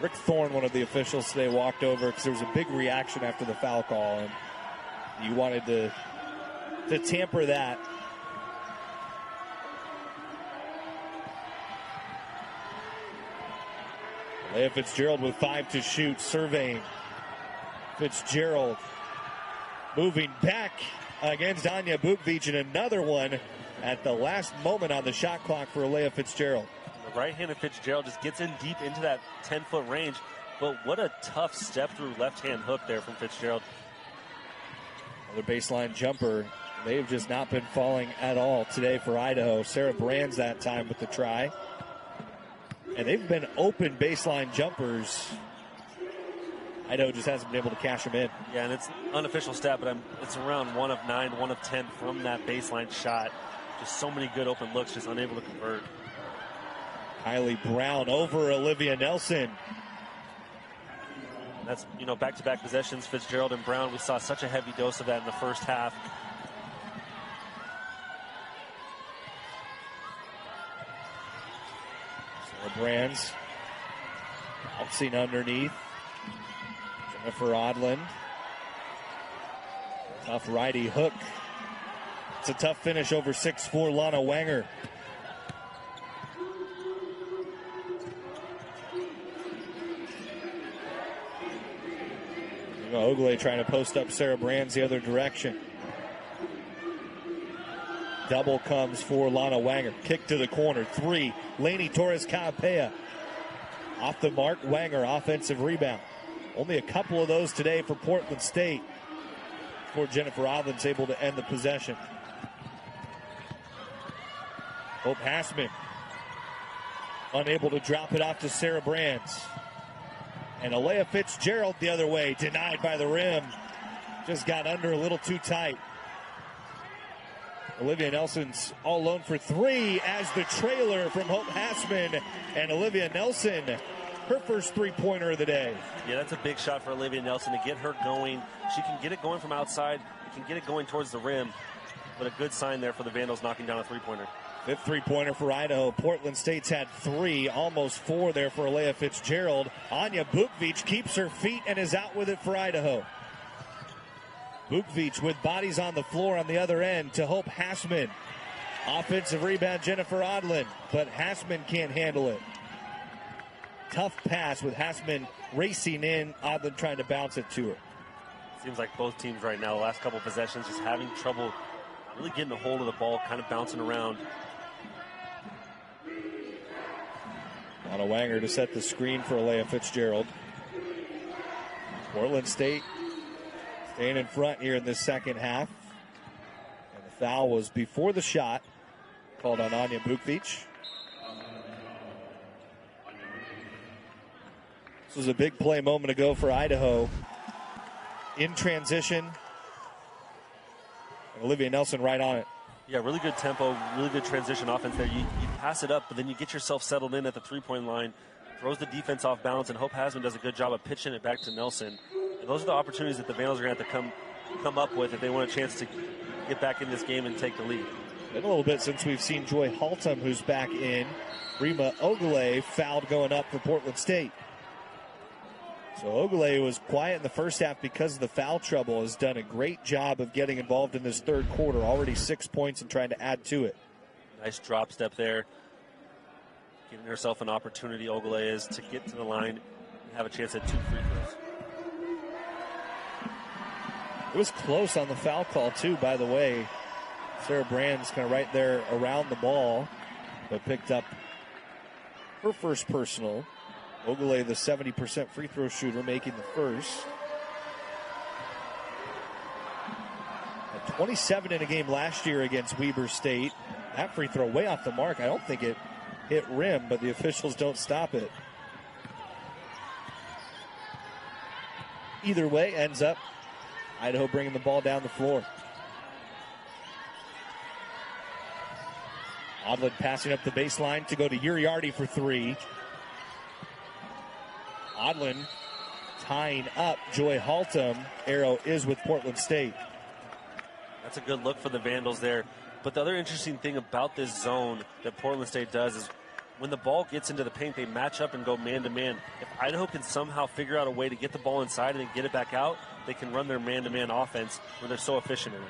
Rick Thorne, one of the officials today, walked over because there was a big reaction after the foul call, and you wanted to tamper that. Alea Fitzgerald with 5 to shoot, surveying. Fitzgerald moving back against Anya Bukvich, and another one at the last moment on the shot clock for Alea Fitzgerald. The right-handed Fitzgerald just gets in deep into that 10-foot range, but what a tough step-through left-hand hook there from Fitzgerald. Another baseline jumper. They have just not been falling at all today for Idaho. Sarah Brands that time with the try. And they've been open baseline jumpers Idaho just hasn't been able to cash them in. Yeah, and it's unofficial stat, but it's around 1 of 9, 1 of 10 from that baseline shot. Just so many good open looks, just unable to convert. Kylie Brown over Olivia Nelson. That's, back-to-back possessions, Fitzgerald and Brown. We saw such a heavy dose of that in the first half. Sarah Brands bouncing underneath. Jennifer Odland. Tough righty hook. It's a tough finish over 6'4" Lana Wanger. Ogle trying to post up Sarah Brands the other direction. Double comes for Lana Wanger. Kick to the corner. 3. Lainey Torres-Calapea. Off the mark, Wanger, offensive rebound. Only a couple of those today for Portland State before Jennifer Odland's able to end the possession. Hope Hassman unable to drop it off to Sarah Brands. And Alea Fitzgerald the other way, denied by the rim. Just got under a little too tight. Olivia Nelson's all alone for 3 as the trailer from Hope Hassman. And Olivia Nelson, her first three-pointer of the day. Yeah, that's a big shot for Olivia Nelson to get her going. She can get it going from outside. She can get it going towards the rim. But a good sign there for the Vandals knocking down a three-pointer. Fifth three-pointer for Idaho. Portland State's had 3, almost 4 there for Alea Fitzgerald. Anya Bukvich keeps her feet and is out with it for Idaho. Bukvich with bodies on the floor on the other end to Hope Hassman. Offensive rebound, Jennifer Odland, but Hassman can't handle it. Tough pass with Hassman racing in, Odland trying to bounce it to her. Seems like both teams right now, the last couple possessions, just having trouble really getting a hold of the ball, kind of bouncing around. Lana Wanger to set the screen for Alea Fitzgerald. Portland State staying in front here in this second half. And the foul was before the shot, called on Anya Bukvich. This was a big play a moment ago for Idaho. In transition. Olivia Nelson right on it. Yeah, really good tempo, really good transition offense there. You pass it up, but then you get yourself settled in at the three-point line, throws the defense off balance, and Hope Hassman does a good job of pitching it back to Nelson. And those are the opportunities that the Vandals are going to have to come up with if they want a chance to get back in this game and take the lead. Been a little bit since we've seen Joy Haltom, who's back in. Rima Ogle fouled going up for Portland State. So Ogle was quiet in the first half because of the foul trouble. Has done a great job of getting involved in this third quarter. Already 6 points and trying to add to it. Nice drop step there. Giving herself an opportunity, Ogle is, to get to the line and have a chance at 2 free throws. It was close on the foul call, too, by the way. Sarah Brands kind of right there around the ball, but picked up her first personal. Ogle, the 70% free throw shooter, making the first. At 27 in a game last year against Weber State. That free throw way off the mark. I don't think it hit rim, but the officials don't stop it. Either way, ends up Idaho bringing the ball down the floor. Odland passing up the baseline to go to Uriarty for 3. Odland tying up Joy Haltom. Arrow is with Portland State. That's a good look for the Vandals there. But the other interesting thing about this zone that Portland State does is when the ball gets into the paint, they match up and go man-to-man. If Idaho can somehow figure out a way to get the ball inside and then get it back out, they can run their man-to-man offense where they're so efficient in it.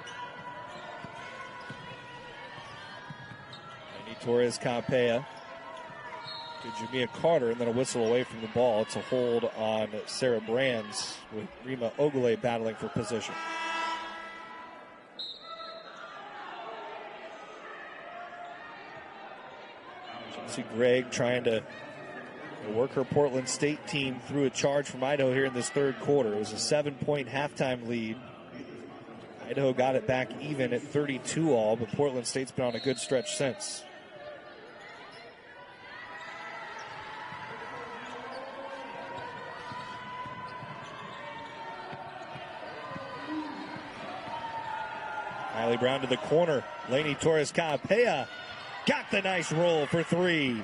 Lainey Torres-Calapea to Jamia Carter, and then a whistle away from the ball. It's a hold on Sarah Brands with Rima Ogle battling for position. See Gregg trying to work her Portland State team through a charge from Idaho here in this third quarter. It was a 7-point halftime lead. Idaho got it back even at 32 all, but Portland State's been on a good stretch since. Kylie Brown to the corner. Lainey Torres-Calapea got the nice roll for three.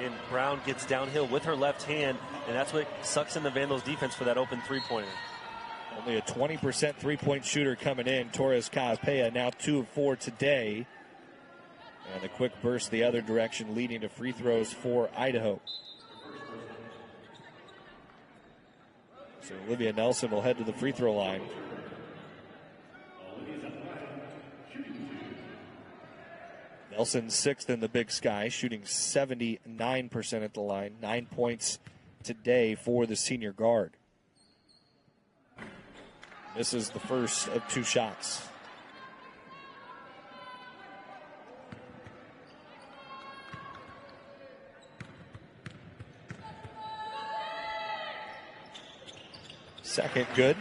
And Brown gets downhill with her left hand, and that's what sucks in the Vandals defense for that open three-pointer. Only a 20% three-point shooter coming in. Torres-Calapea now 2 of 4 today. And a quick burst the other direction, leading to free throws for Idaho. So Olivia Nelson will head to the free throw line. Nelson 6th in the Big Sky, shooting 79% at the line. 9 points today for the senior guard. This is the first of 2 shots. Second good.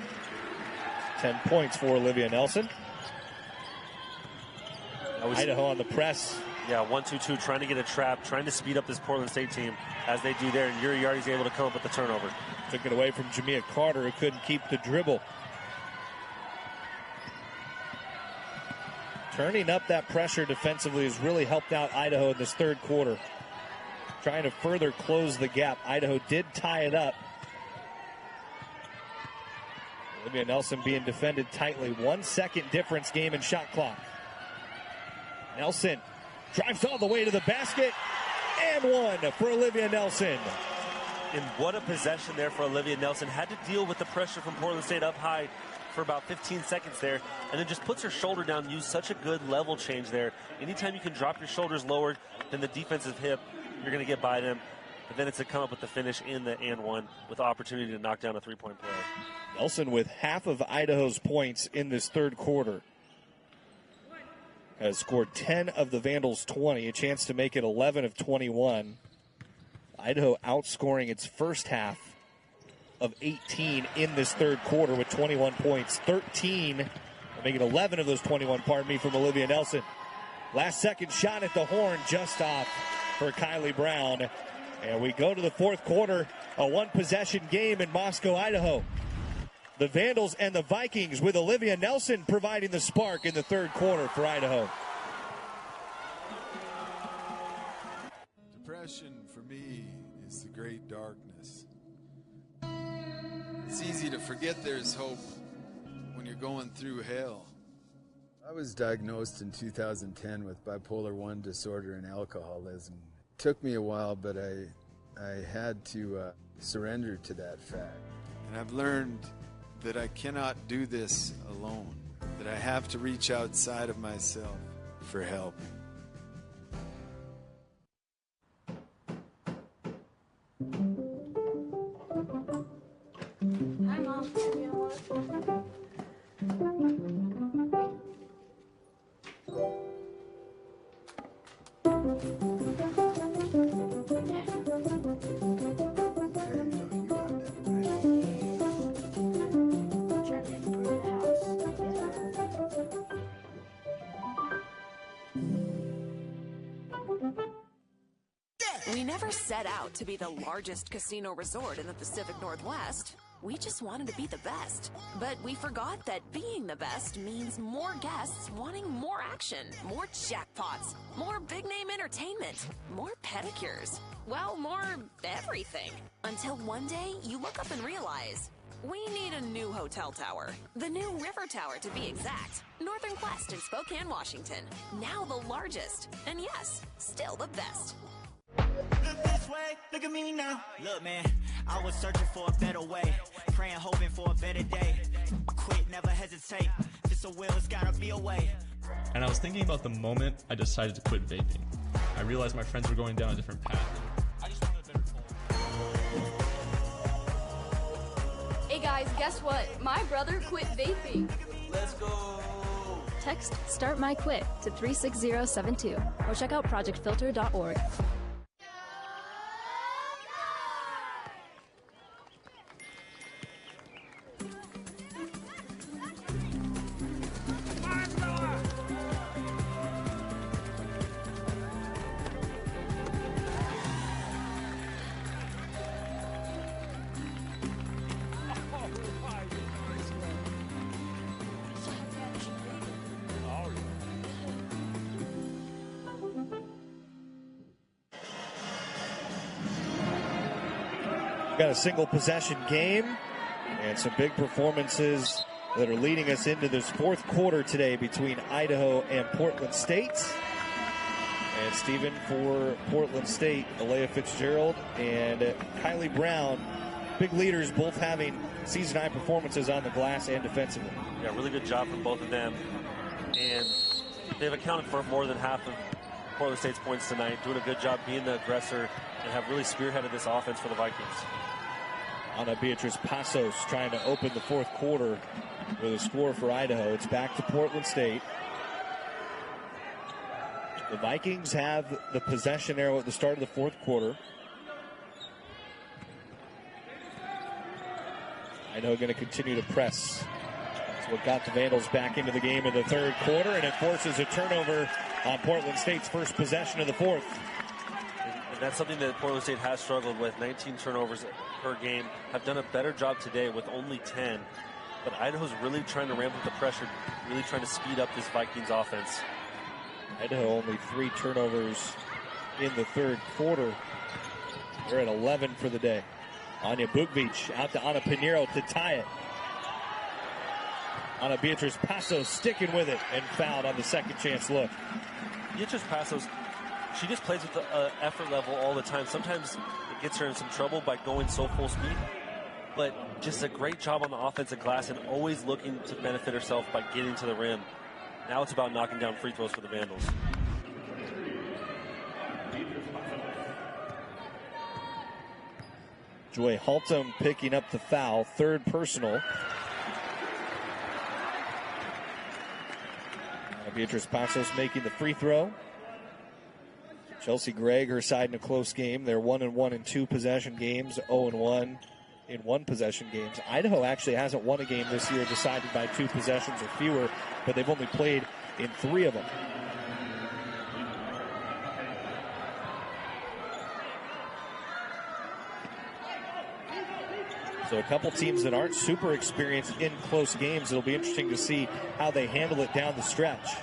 10 points for Olivia Nelson. Idaho on the press. Yeah, 1-2-2, trying to get a trap, trying to speed up this Portland State team as they do there, and Yuri Yardy's able to come up with the turnover. Took it away from Jamia Carter, who couldn't keep the dribble. Turning up that pressure defensively has really helped out Idaho in this third quarter. Trying to further close the gap. Idaho did tie it up. Olivia Nelson being defended tightly. 1 second difference game in shot clock. Nelson drives all the way to the basket, and one for Olivia Nelson. And what a possession there for Olivia Nelson. Had to deal with the pressure from Portland State up high for about 15 seconds there, and then just puts her shoulder down, used such a good level change there. Anytime you can drop your shoulders lower than the defensive hip, you're going to get by them. But then it's to come up with the finish in the and one with the opportunity to knock down a three-point play. Nelson with half of Idaho's points in this third quarter. Has scored 10 of the Vandals' 20, a chance to make it 11 of 21. Idaho outscoring its first half of 18 in this third quarter with 21 points. 13, making 11 of those 21, pardon me, from Olivia Nelson. Last second shot at the horn, just off for Kylie Brown. And we go to the fourth quarter, a one-possession game in Moscow, Idaho. The Vandals and the Vikings with Olivia Nelson providing the spark in the third quarter for Idaho. Depression for me is the great darkness. It's easy to forget there's hope when you're going through hell. I was diagnosed in 2010 with bipolar 1 disorder and alcoholism. It took me a while, but I had to surrender to that fact. And I've learned that I cannot do this alone, that I have to reach outside of myself for help. Hi, Mom. We never set out to be the largest casino resort in the Pacific Northwest. We just wanted to be the best. But we forgot that being the best means more guests wanting more action, more jackpots, more big-name entertainment, more pedicures. Well, more everything. Until one day, you look up and realize, we need a new hotel tower. The new River Tower, to be exact. Northern Quest in Spokane, Washington. Now the largest. And yes, still the best. Look this way, look at me now. Look, man, I was searching for a better way, praying, hoping for a better day. Quit, never hesitate. If it's a will, it's gotta be a way. And I was thinking about the moment I decided to quit vaping. I realized my friends were going down a different path. I just wanted a better phone. Hey guys, guess what? My brother quit vaping. Let's go. Text Start My Quit to 36072 or check out projectfilter.org. Got a single possession game and some big performances that are leading us into this fourth quarter today between Idaho and Portland State. And Stephen, for Portland State, Alea Fitzgerald and Kylie Brown, big leaders, both having season high performances on the glass and defensively. Yeah, really good job from both of them. And they've accounted for more than half of Portland State's points tonight, doing a good job being the aggressor and have really spearheaded this offense for the Vikings. Ana Beatriz Passos trying to open the fourth quarter with a score for Idaho. It's back to Portland State. The Vikings have the possession arrow at the start of the fourth quarter. Idaho going to continue to press. That's what got the Vandals back into the game in the third quarter, and it forces a turnover on Portland State's first possession of the fourth. And that's something that Portland State has struggled with. 19 turnovers per game. Have done a better job today with only 10. But Idaho's really trying to ramp up the pressure, really trying to speed up this Vikings offense. Idaho only 3 turnovers in the third quarter. They're at 11 for the day. Anya Bukvich out to Ana Pinheiro to tie it. Ana Beatriz Passos sticking with it and fouled on the second chance look. Beatriz Passos, she just plays with the effort level all the time. Sometimes it gets her in some trouble by going so full speed, but just a great job on the offensive glass and always looking to benefit herself by getting to the rim. Now it's about knocking down free throws for the Vandals. Joy Haltom picking up the foul, third personal. Beatriz Passos making the free throw. Chelsea Gregg, her side in a close game. They're 1-1 in 2 possession games, 0-1 in 1 possession games. Idaho actually hasn't won a game this year decided by 2 possessions or fewer, but they've only played in 3 of them. So a couple teams that aren't super experienced in close games. It'll be interesting to see how they handle it down the stretch.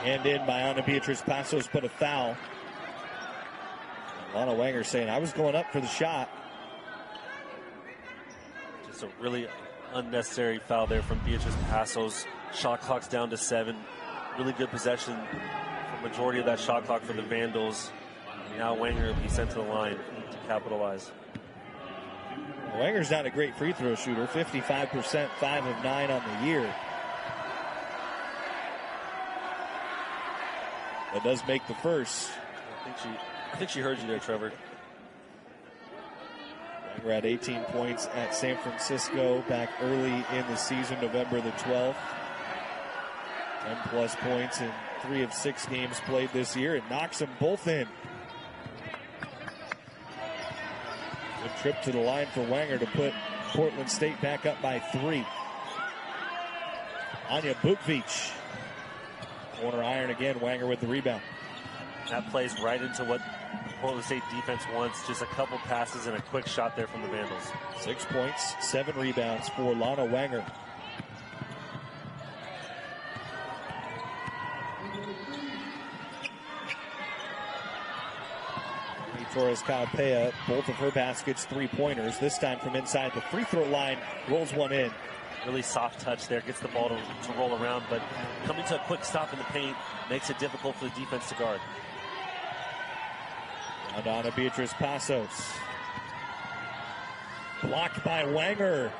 Hand in by Ana Beatriz Passos, but a foul. Lana Wanger saying, I was going up for the shot. Just a really unnecessary foul there from Beatriz Passos. Shot clock's down to 7. Really good possession for majority of that shot clock for the Vandals. Now Wanger will be sent to the line to capitalize. Wanger's not a great free throw shooter. 55%, 5 of 9 on the year. That does make the first. I think she heard you there, Trevor. Wanger had 18 points at San Francisco back early in the season, November the 12th. 10-plus points in 3 of 6 games played this year. It knocks them both in. Good trip to the line for Wanger to put Portland State back up by 3. Anya Bukvich. Corner iron again, Wanger with the rebound. That plays right into what Portland State defense wants. Just a couple passes and a quick shot there from the Vandals. 6 points, 7 rebounds for Lana Wanger. Torres Calpea, both of her baskets 3-pointers. This time from inside the free throw line, rolls one in. Really soft touch there, gets the ball to roll around, but coming to a quick stop in the paint makes it difficult for the defense to guard. And Ana Beatriz Passos. Blocked by Wanger.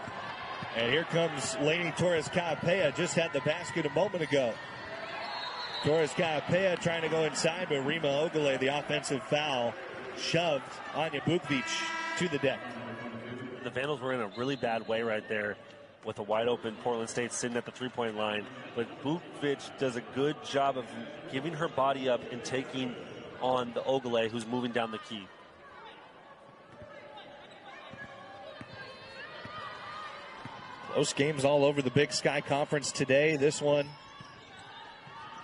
And here comes Lainey Torres Calpea. Just had the basket a moment ago. Torres Calpea trying to go inside, but Rima Ogale, the offensive foul, shoved Anya Bukvich to the deck. The Vandals were in a really bad way right there with a wide open Portland State sitting at the 3-point line. But Bukvich does a good job of giving her body up and taking on the Ogale, who's moving down the key. Close games all over the Big Sky Conference today. This one,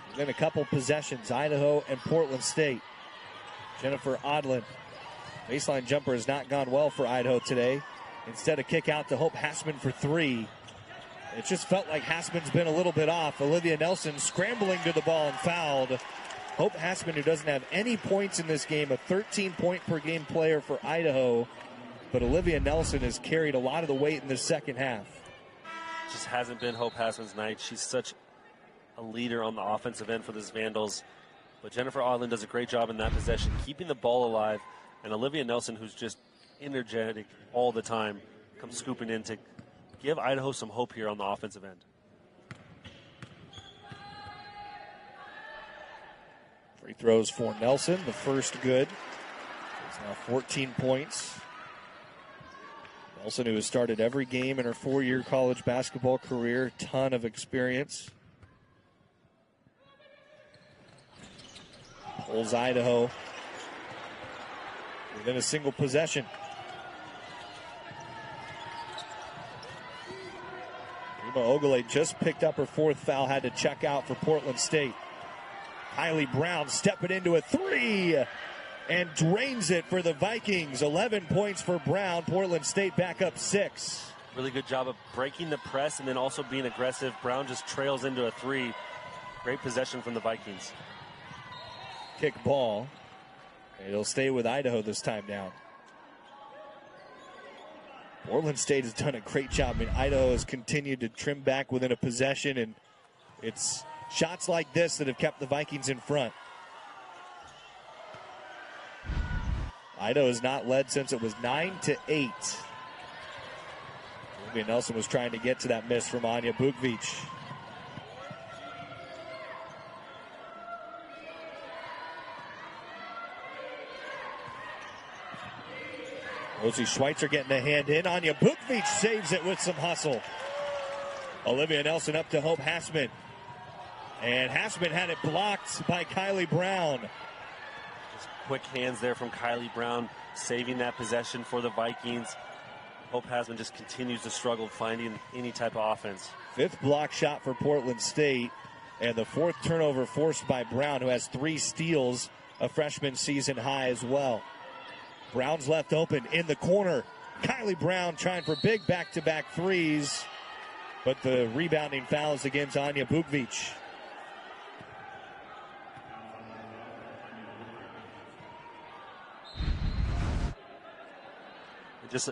within a couple possessions, Idaho and Portland State. Jennifer Odlin. Baseline jumper has not gone well for Idaho today. Instead, a kick out to Hope Hassman for three. It just felt like Hassman's been a little bit off. Olivia Nelson scrambling to the ball and fouled. Hope Hassman, who doesn't have any points in this game, a 13-point-per-game player for Idaho. But Olivia Nelson has carried a lot of the weight in the second half. Just hasn't been Hope Hassman's night. She's such a leader on the offensive end for this Vandals. But Jennifer Odlin does a great job in that possession, keeping the ball alive. And Olivia Nelson, who's just energetic all the time, comes scooping in to give Idaho some hope here on the offensive end. Free throws for Nelson, the first good. It's now 14 points. Nelson, who has started every game in her 4-year college basketball career, ton of experience. Pulls Idaho within a single possession. Rima Ogule just picked up her fourth foul, had to check out for Portland State. Kylie Brown stepping into a three and drains it for the Vikings. 11 points for Brown. Portland State back up 6. Really good job of breaking the press and then also being aggressive. Brown just trails into a three. Great possession from the Vikings. Kick ball. It'll stay with Idaho this time down. Portland State has done a great job. I mean, Idaho has continued to trim back within a possession, and it's shots like this that have kept the Vikings in front. Idaho has not led since it was 9-8. Olivia Nelson was trying to get to that miss from Anya Bukvich. Rosie Schweitzer getting a hand in. Anya Bukvich saves it with some hustle. Olivia Nelson up to Hope Hassman. And Hassman had it blocked by Kylie Brown. Just quick hands there from Kylie Brown, saving that possession for the Vikings. Hope Hassman just continues to struggle finding any type of offense. Fifth block shot for Portland State. And the fourth turnover forced by Brown, who has 3 steals, a freshman season high as well. Brown's left open in the corner. Kylie Brown trying for big back-to-back threes. But the rebounding fouls against Anya Bukvich. Just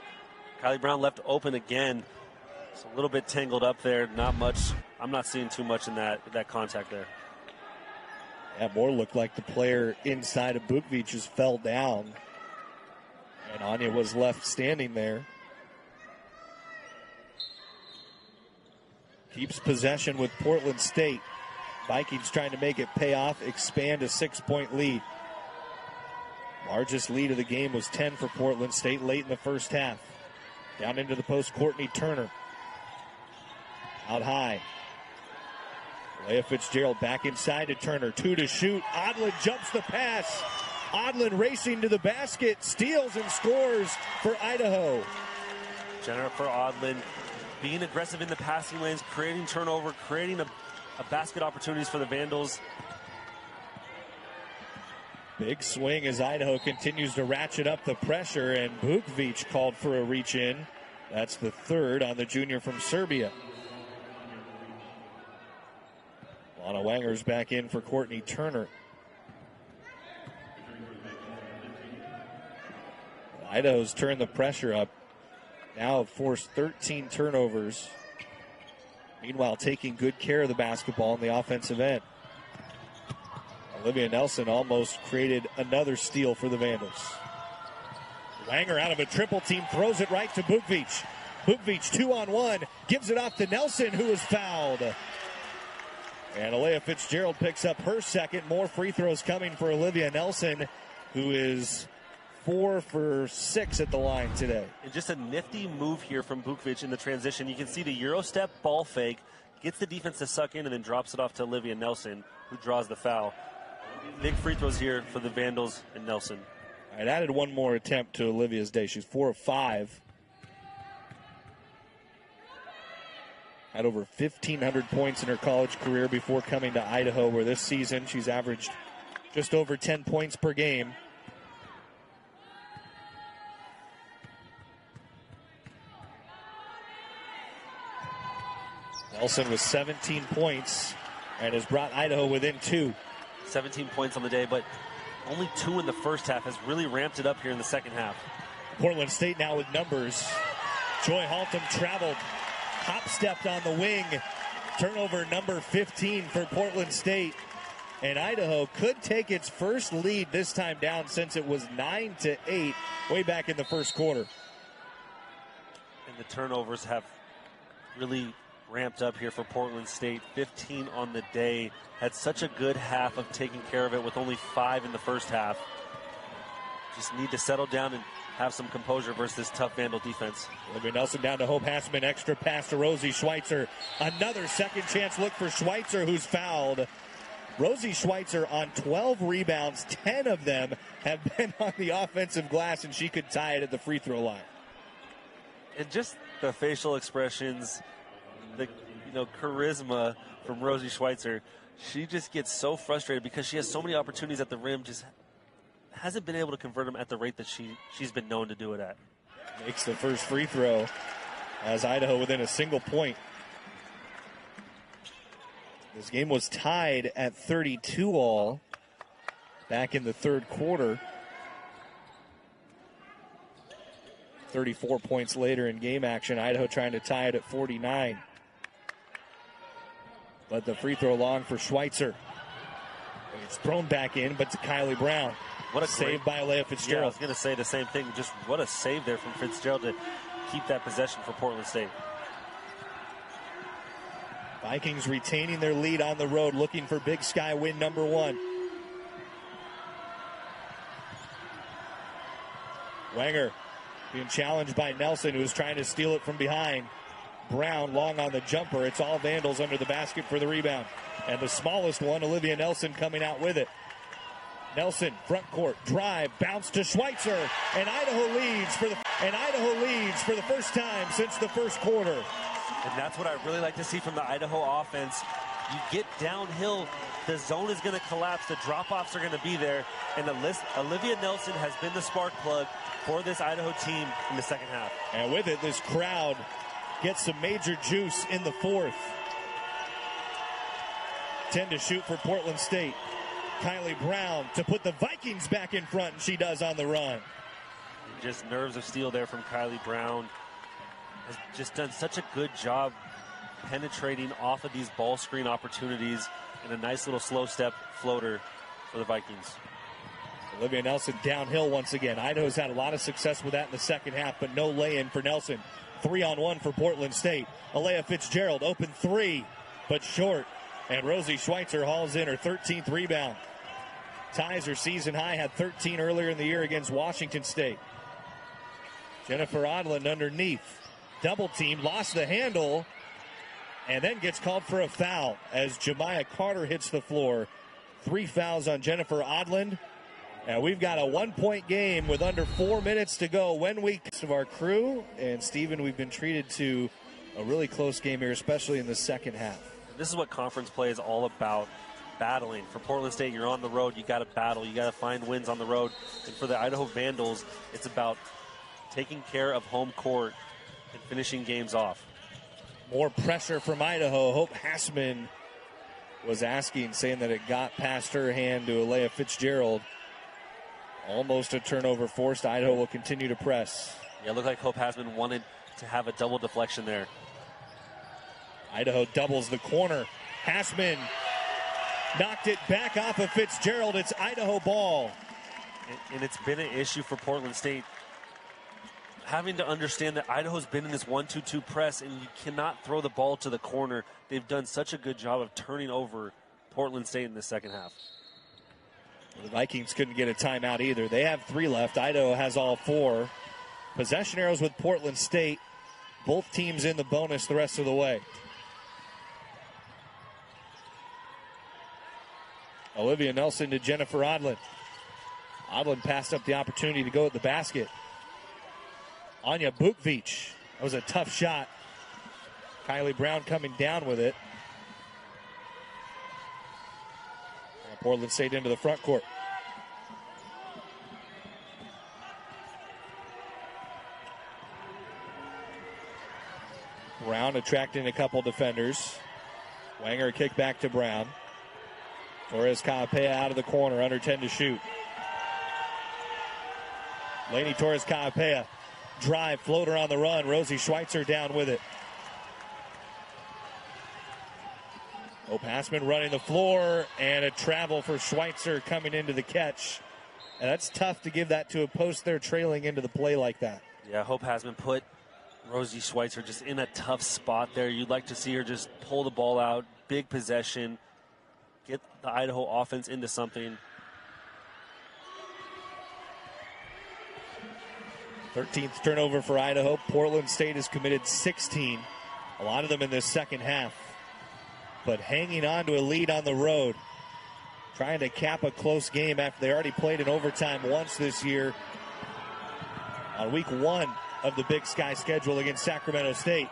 Kylie Brown left open again. It's a little bit tangled up there. Not much. I'm not seeing too much in that contact there. Yeah, more looked like the player inside of Bukvich just fell down. And Anya was left standing there. Keeps possession with Portland State. Vikings trying to make it pay off, expand a 6-point lead. Largest lead of the game was 10 for Portland State late in the first half. Down into the post, Courtney Turner. Out high. Leah Fitzgerald back inside to Turner. 2 to shoot. Odlin jumps the pass. Odlin racing to the basket, steals and scores for Idaho. Jennifer Odlin being aggressive in the passing lanes, creating turnover, creating a basket opportunities for the Vandals. Big swing as Idaho continues to ratchet up the pressure, and Bukvich called for a reach in. That's the third on the junior from Serbia. Lana Wanger's back in for Courtney Turner. Idaho's turned the pressure up. Now have forced 13 turnovers. Meanwhile, taking good care of the basketball on the offensive end. Olivia Nelson almost created another steal for the Vandals. Wanger out of a triple team, throws it right to Bukvich. Bukvich 2-on-1, gives it off to Nelson, who is fouled. And Alea Fitzgerald picks up her second. More free throws coming for Olivia Nelson, who is 4 for 6 at the line today. And just a nifty move here from Bukvich in the transition. You can see the Euro step ball fake, gets the defense to suck in and then drops it off to Olivia Nelson, who draws the foul. Big free throws here for the Vandals and Nelson. It added one more attempt to Olivia's day. She's 4 of 5. Had over 1,500 points in her college career before coming to Idaho, where this season she's averaged just over 10 points per game. Nelson with 17 points and has brought Idaho within 2. 17 points on the day, but only 2 in the first half. Has really ramped it up here in the second half. Portland State now with numbers. Joy Haltom traveled, hop-stepped on the wing. Turnover number 15 for Portland State. And Idaho could take its first lead this time down since it was 9-8 way back in the first quarter. And the turnovers have really ramped up here for Portland State. 15 on the day. Had such a good half of taking care of it with only 5 in the first half. Just need to settle down and have some composure versus this tough Vandal defense. Olivia Nelson down to Hope Hassman. Extra pass to Rosie Schweitzer. Another second chance look for Schweitzer, who's fouled. Rosie Schweitzer on 12 rebounds. 10 of them have been on the offensive glass, and she could tie it at the free throw line. And just the facial expressions, the charisma from Rosie Schweitzer. She just gets so frustrated because she has so many opportunities at the rim, just hasn't been able to convert them at the rate that she's been known to do it at. Makes the first free throw as Idaho within a single point. This game was tied at 32 all back in the third quarter. 34 points later in game action. Idaho trying to tie it at 49. But the free throw long for Schweitzer. It's thrown back in, but to Kylie Brown. What a save by Alea Fitzgerald. Yeah, I was going to say the same thing. Just what a save there from Fitzgerald to keep that possession for Portland State. Vikings retaining their lead on the road, looking for Big Sky win number 1. Wenger being challenged by Nelson, who's trying to steal it from behind. Brown long on the jumper. It's all Vandals under the basket for the rebound. And the smallest one, Olivia Nelson, coming out with it. Nelson, front court, drive, bounce to Schweitzer, and Idaho leads for the first time since the first quarter. And that's what I really like to see from the Idaho offense. You get downhill, the zone is going to collapse, the drop-offs are going to be there, and Olivia Nelson has been the spark plug for this Idaho team in the second half. And with it, this crowd gets some major juice in the fourth. 10 to shoot for Portland State. Kylie Brown to put the Vikings back in front, and she does on the run. Just nerves of steel there from Kylie Brown. Has just done such a good job penetrating off of these ball screen opportunities, and a nice little slow step floater for the Vikings. Olivia Nelson downhill once again. Idaho's had a lot of success with that in the second half, but no lay-in for Nelson. 3-on-1 for Portland State. Alea Fitzgerald open 3, but short. And Rosie Schweitzer hauls in her 13th rebound. Ties her season high, had 13 earlier in the year against Washington State. Jennifer Odland underneath. Double team, lost the handle, and then gets called for a foul as Jemiah Carter hits the floor. 3 fouls on Jennifer Odland. And we've got a 1-point game with under 4 minutes to go. When we of our crew, and Stephen, we've been treated to a really close game here, especially in the second half. This is what conference play is all about. Battling. For Portland State, you're on the road, you got to battle, you got to find wins on the road. And for the Idaho Vandals, it's about taking care of home court and finishing games off. More pressure from Idaho. Hope Hassman was asking, saying that it got past her hand to Alea Fitzgerald. Almost a turnover forced. Idaho will continue to press. Yeah, it looked like Hope Hassman wanted to have a double deflection there. Idaho doubles the corner. Hassman knocked it back off of Fitzgerald. It's Idaho ball. And it's been an issue for Portland State, having to understand that Idaho's been in this 1-2-2 press, and you cannot throw the ball to the corner. They've done such a good job of turning over Portland State in the second half. The Vikings couldn't get a timeout either. They have 3 left. Idaho has all 4. Possession arrows with Portland State. Both teams in the bonus the rest of the way. Olivia Nelson to Jennifer Odland. Odland passed up the opportunity to go at the basket. Anya Bukvich. That was a tough shot. Kylie Brown coming down with it. And Portland State into the front court. Brown attracting a couple defenders. Wanger a kick back to Brown. Torres Kaapea out of the corner, under 10 to shoot. Lainey Torres Kaapea, drive, floater on the run. Rosie Schweitzer down with it. O'Passman running the floor, and a travel for Schweitzer coming into the catch. And that's tough to give that to a post there trailing into the play like that. Yeah, Hope Hasman put Rosie Schweitzer just in a tough spot there. You'd like to see her just pull the ball out, big possession, get the Idaho offense into something. 13th turnover for Idaho. Portland State has committed 16. A lot of them in this second half. But hanging on to a lead on the road. Trying to cap a close game after they already played in overtime once this year. On week 1 of the Big Sky schedule against Sacramento State.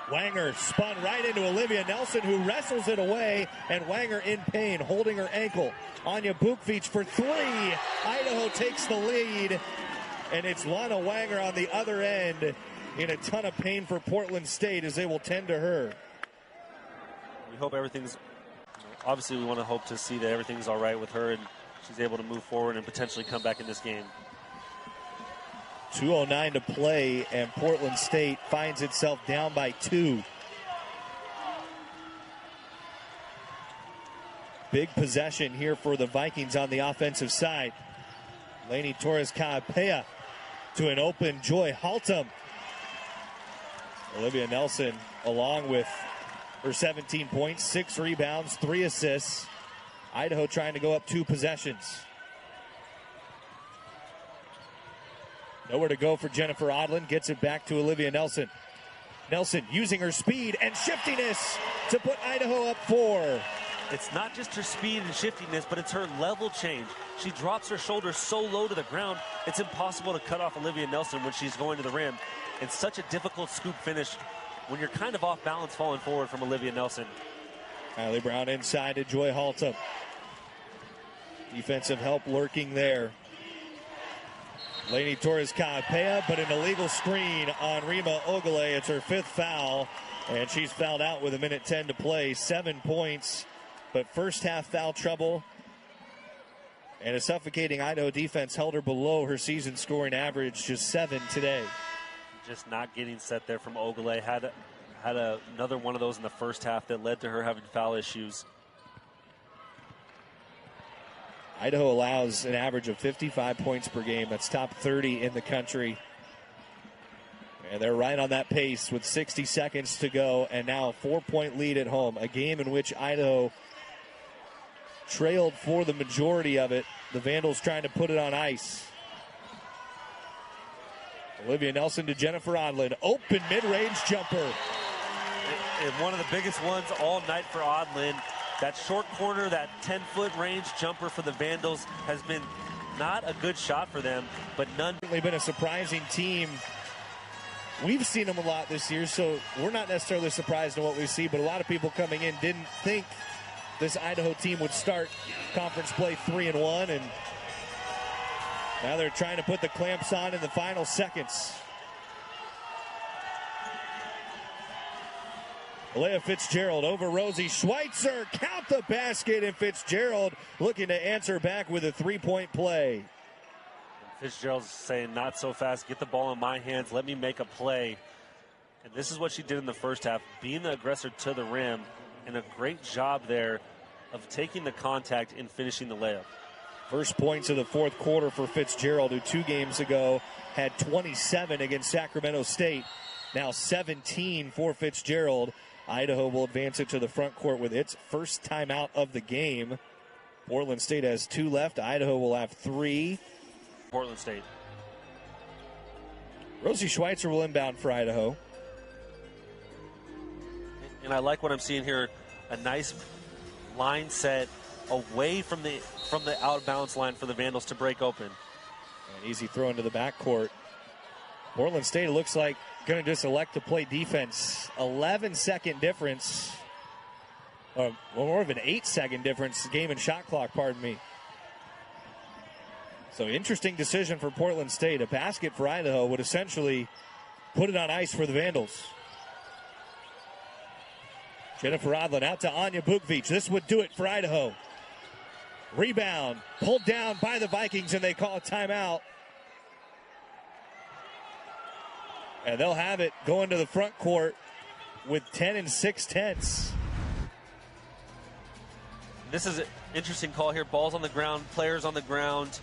Wanger spun right into Olivia Nelson, who wrestles it away, and Wanger in pain, holding her ankle. Anya Bukvich for 3. Idaho takes the lead, and it's Lana Wanger on the other end in a ton of pain for Portland State as they will tend to her. We hope everything's, obviously we want to hope to see that everything's all right with her and she's able to move forward and potentially come back in this game. 2:09 to play, and Portland State finds itself down by 2. Big possession here for the Vikings on the offensive side. Lainey Torres Kaapea to an open Joy Haltom. Olivia Nelson, along with her 17 points, 6 rebounds, 3 assists. Idaho trying to go up 2 possessions. Nowhere to go for Jennifer Odland. Gets it back to Olivia Nelson. Nelson using her speed and shiftiness to put Idaho up 4. It's not just her speed and shiftiness, but it's her level change. She drops her shoulders so low to the ground, it's impossible to cut off Olivia Nelson when she's going to the rim. It's such a difficult scoop finish when you're kind of off balance falling forward from Olivia Nelson. Kylie Brown inside to Joy Haltom. Defensive help lurking there. Lainey Torres Kaapea, but an illegal screen on Rima Ogale. It's her 5th foul, and she's fouled out with 1:10 to play. 7 points, but first half foul trouble. And a suffocating Idaho defense held her below her season scoring average, just 7 today. Just not getting set there from Ogale. Had another one of those in the first half that led to her having foul issues. Idaho allows an average of 55 points per game. That's top 30 in the country. And they're right on that pace with 60 seconds to go, and now a 4-point lead at home. A game in which Idaho trailed for the majority of it. The Vandals trying to put it on ice. Olivia Nelson to Jennifer Odland. Open mid-range jumper. And one of the biggest ones all night for Odland. That short corner, that 10-foot range jumper for the Vandals has been not a good shot for them, but none. They've been a surprising team. We've seen them a lot this year, so we're not necessarily surprised in what we see, but a lot of people coming in didn't think this Idaho team would start conference play 3-1, and now they're trying to put the clamps on in the final seconds. Alea Fitzgerald over Rosie Schweitzer. Count the basket, and Fitzgerald looking to answer back with a 3-point play. Fitzgerald's saying, not so fast, get the ball in my hands, let me make a play. And this is what she did in the first half, being the aggressor to the rim, and a great job there of taking the contact and finishing the layup. First points of the fourth quarter for Fitzgerald, who 2 games ago had 27 against Sacramento State. Now 17 for Fitzgerald. Idaho will advance it to the front court with its first timeout of the game. Portland State has 2 left. Idaho will have 3. Portland State. Rosie Schweitzer will inbound for Idaho. And I like what I'm seeing here. A nice line set away from the out of bounds line for the Vandals to break open. An easy throw into the backcourt. Portland State looks like going to just elect to play defense. 11-second difference. More of an 8-second difference game and shot clock, pardon me. So interesting decision for Portland State. A basket for Idaho would essentially put it on ice for the Vandals. Jennifer Odlin out to Anya Bukvich. This would do it for Idaho. Rebound pulled down by the Vikings, and they call a timeout. And they'll have it going to the front court with 10 6/10. This is an interesting call here. Balls on the ground, players on the ground.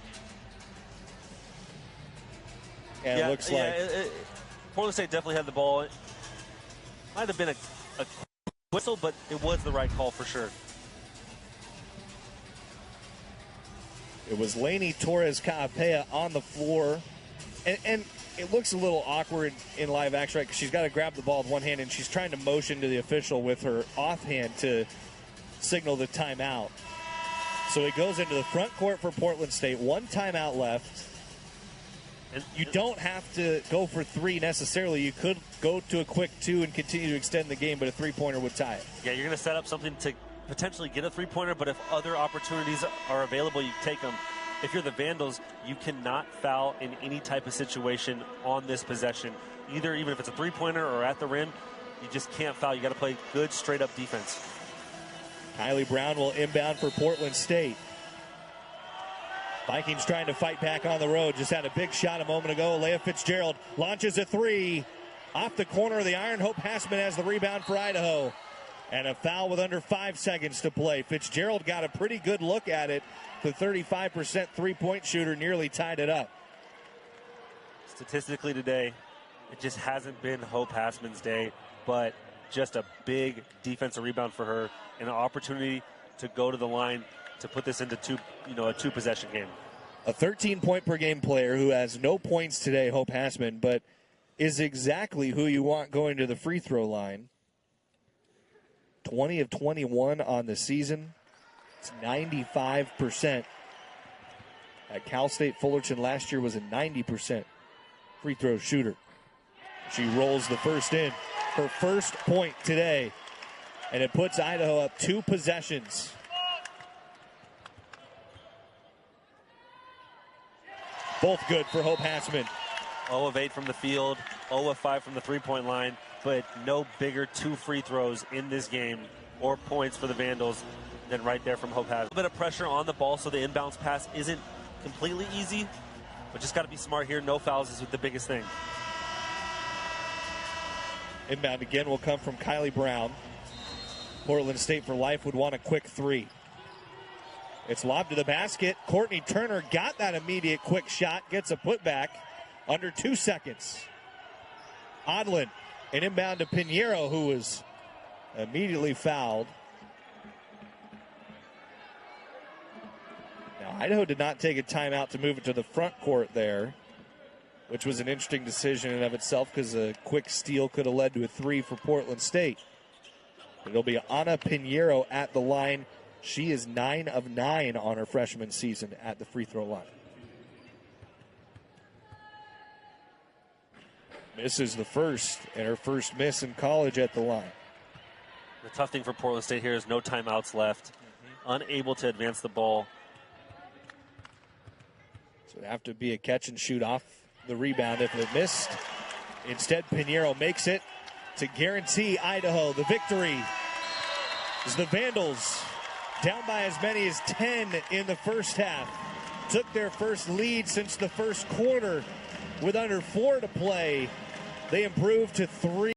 And it looks like Portland State definitely had the ball. It might have been a whistle, but it was the right call for sure. It was Lainey Torres-Caapea on the floor. And it looks a little awkward in live action, right? Because she's got to grab the ball with one hand, and she's trying to motion to the official with her offhand to signal the timeout. So it goes into the front court for Portland State. One timeout left. And you don't have to go for three necessarily. You could go to a quick two and continue to extend the game, but a three-pointer would tie it. Yeah, you're going to set up something to potentially get a three-pointer, but if other opportunities are available, you take them. If you're the Vandals, you cannot foul in any type of situation on this possession. Even if it's a three-pointer or at the rim, you just can't foul. You got to play good, straight-up defense. Kylie Brown will inbound for Portland State. Vikings trying to fight back on the road. Just had a big shot a moment ago. Leah Fitzgerald launches a three off the corner of the iron. Hope Hassman has the rebound for Idaho. And a foul with under 5 seconds to play. Fitzgerald got a pretty good look at it. The 35% three-point shooter nearly tied it up. Statistically today, it just hasn't been Hope Hassman's day, but just a big defensive rebound for her and an opportunity to go to the line to put this into a two-possession game. A 13-point-per-game player who has no points today, Hope Hassman, but is exactly who you want going to the free throw line. 20 of 21 on the season. It's 95%. At Cal State Fullerton last year was a 90% free throw shooter. She rolls the first in. Her first point today. And it puts Idaho up 2 possessions. Both good for Hope Hassman. 0 of 8 from the field, 0 of 5 from the three-point line, but no bigger 2 free throws in this game or points for the Vandals than right there from Hope Hassman. A little bit of pressure on the ball, so the inbounds pass isn't completely easy, but just got to be smart here. No fouls is the biggest thing. Inbound again will come from Kylie Brown. Portland State for life would want a quick 3. It's lobbed to the basket. Courtney Turner got that immediate quick shot, gets a putback under 2 seconds. Odlin, an inbound to Pinheiro, who was immediately fouled. Now, Idaho did not take a timeout to move it to the front court there, which was an interesting decision in and of itself because a quick steal could have led to a 3 for Portland State. It'll be Anna Pinheiro at the line. She is 9 of 9 on her freshman season at the free throw line. Misses the first, and her first miss in college at the line. The tough thing for Portland State here is no timeouts left. Unable to advance the ball. So it'd have to be a catch and shoot off the rebound if it missed. Instead, Pinheiro makes it to guarantee Idaho the victory. As the Vandals, down by as many as 10 in the first half, took their first lead since the first quarter with under 4 to play. They improved to 3.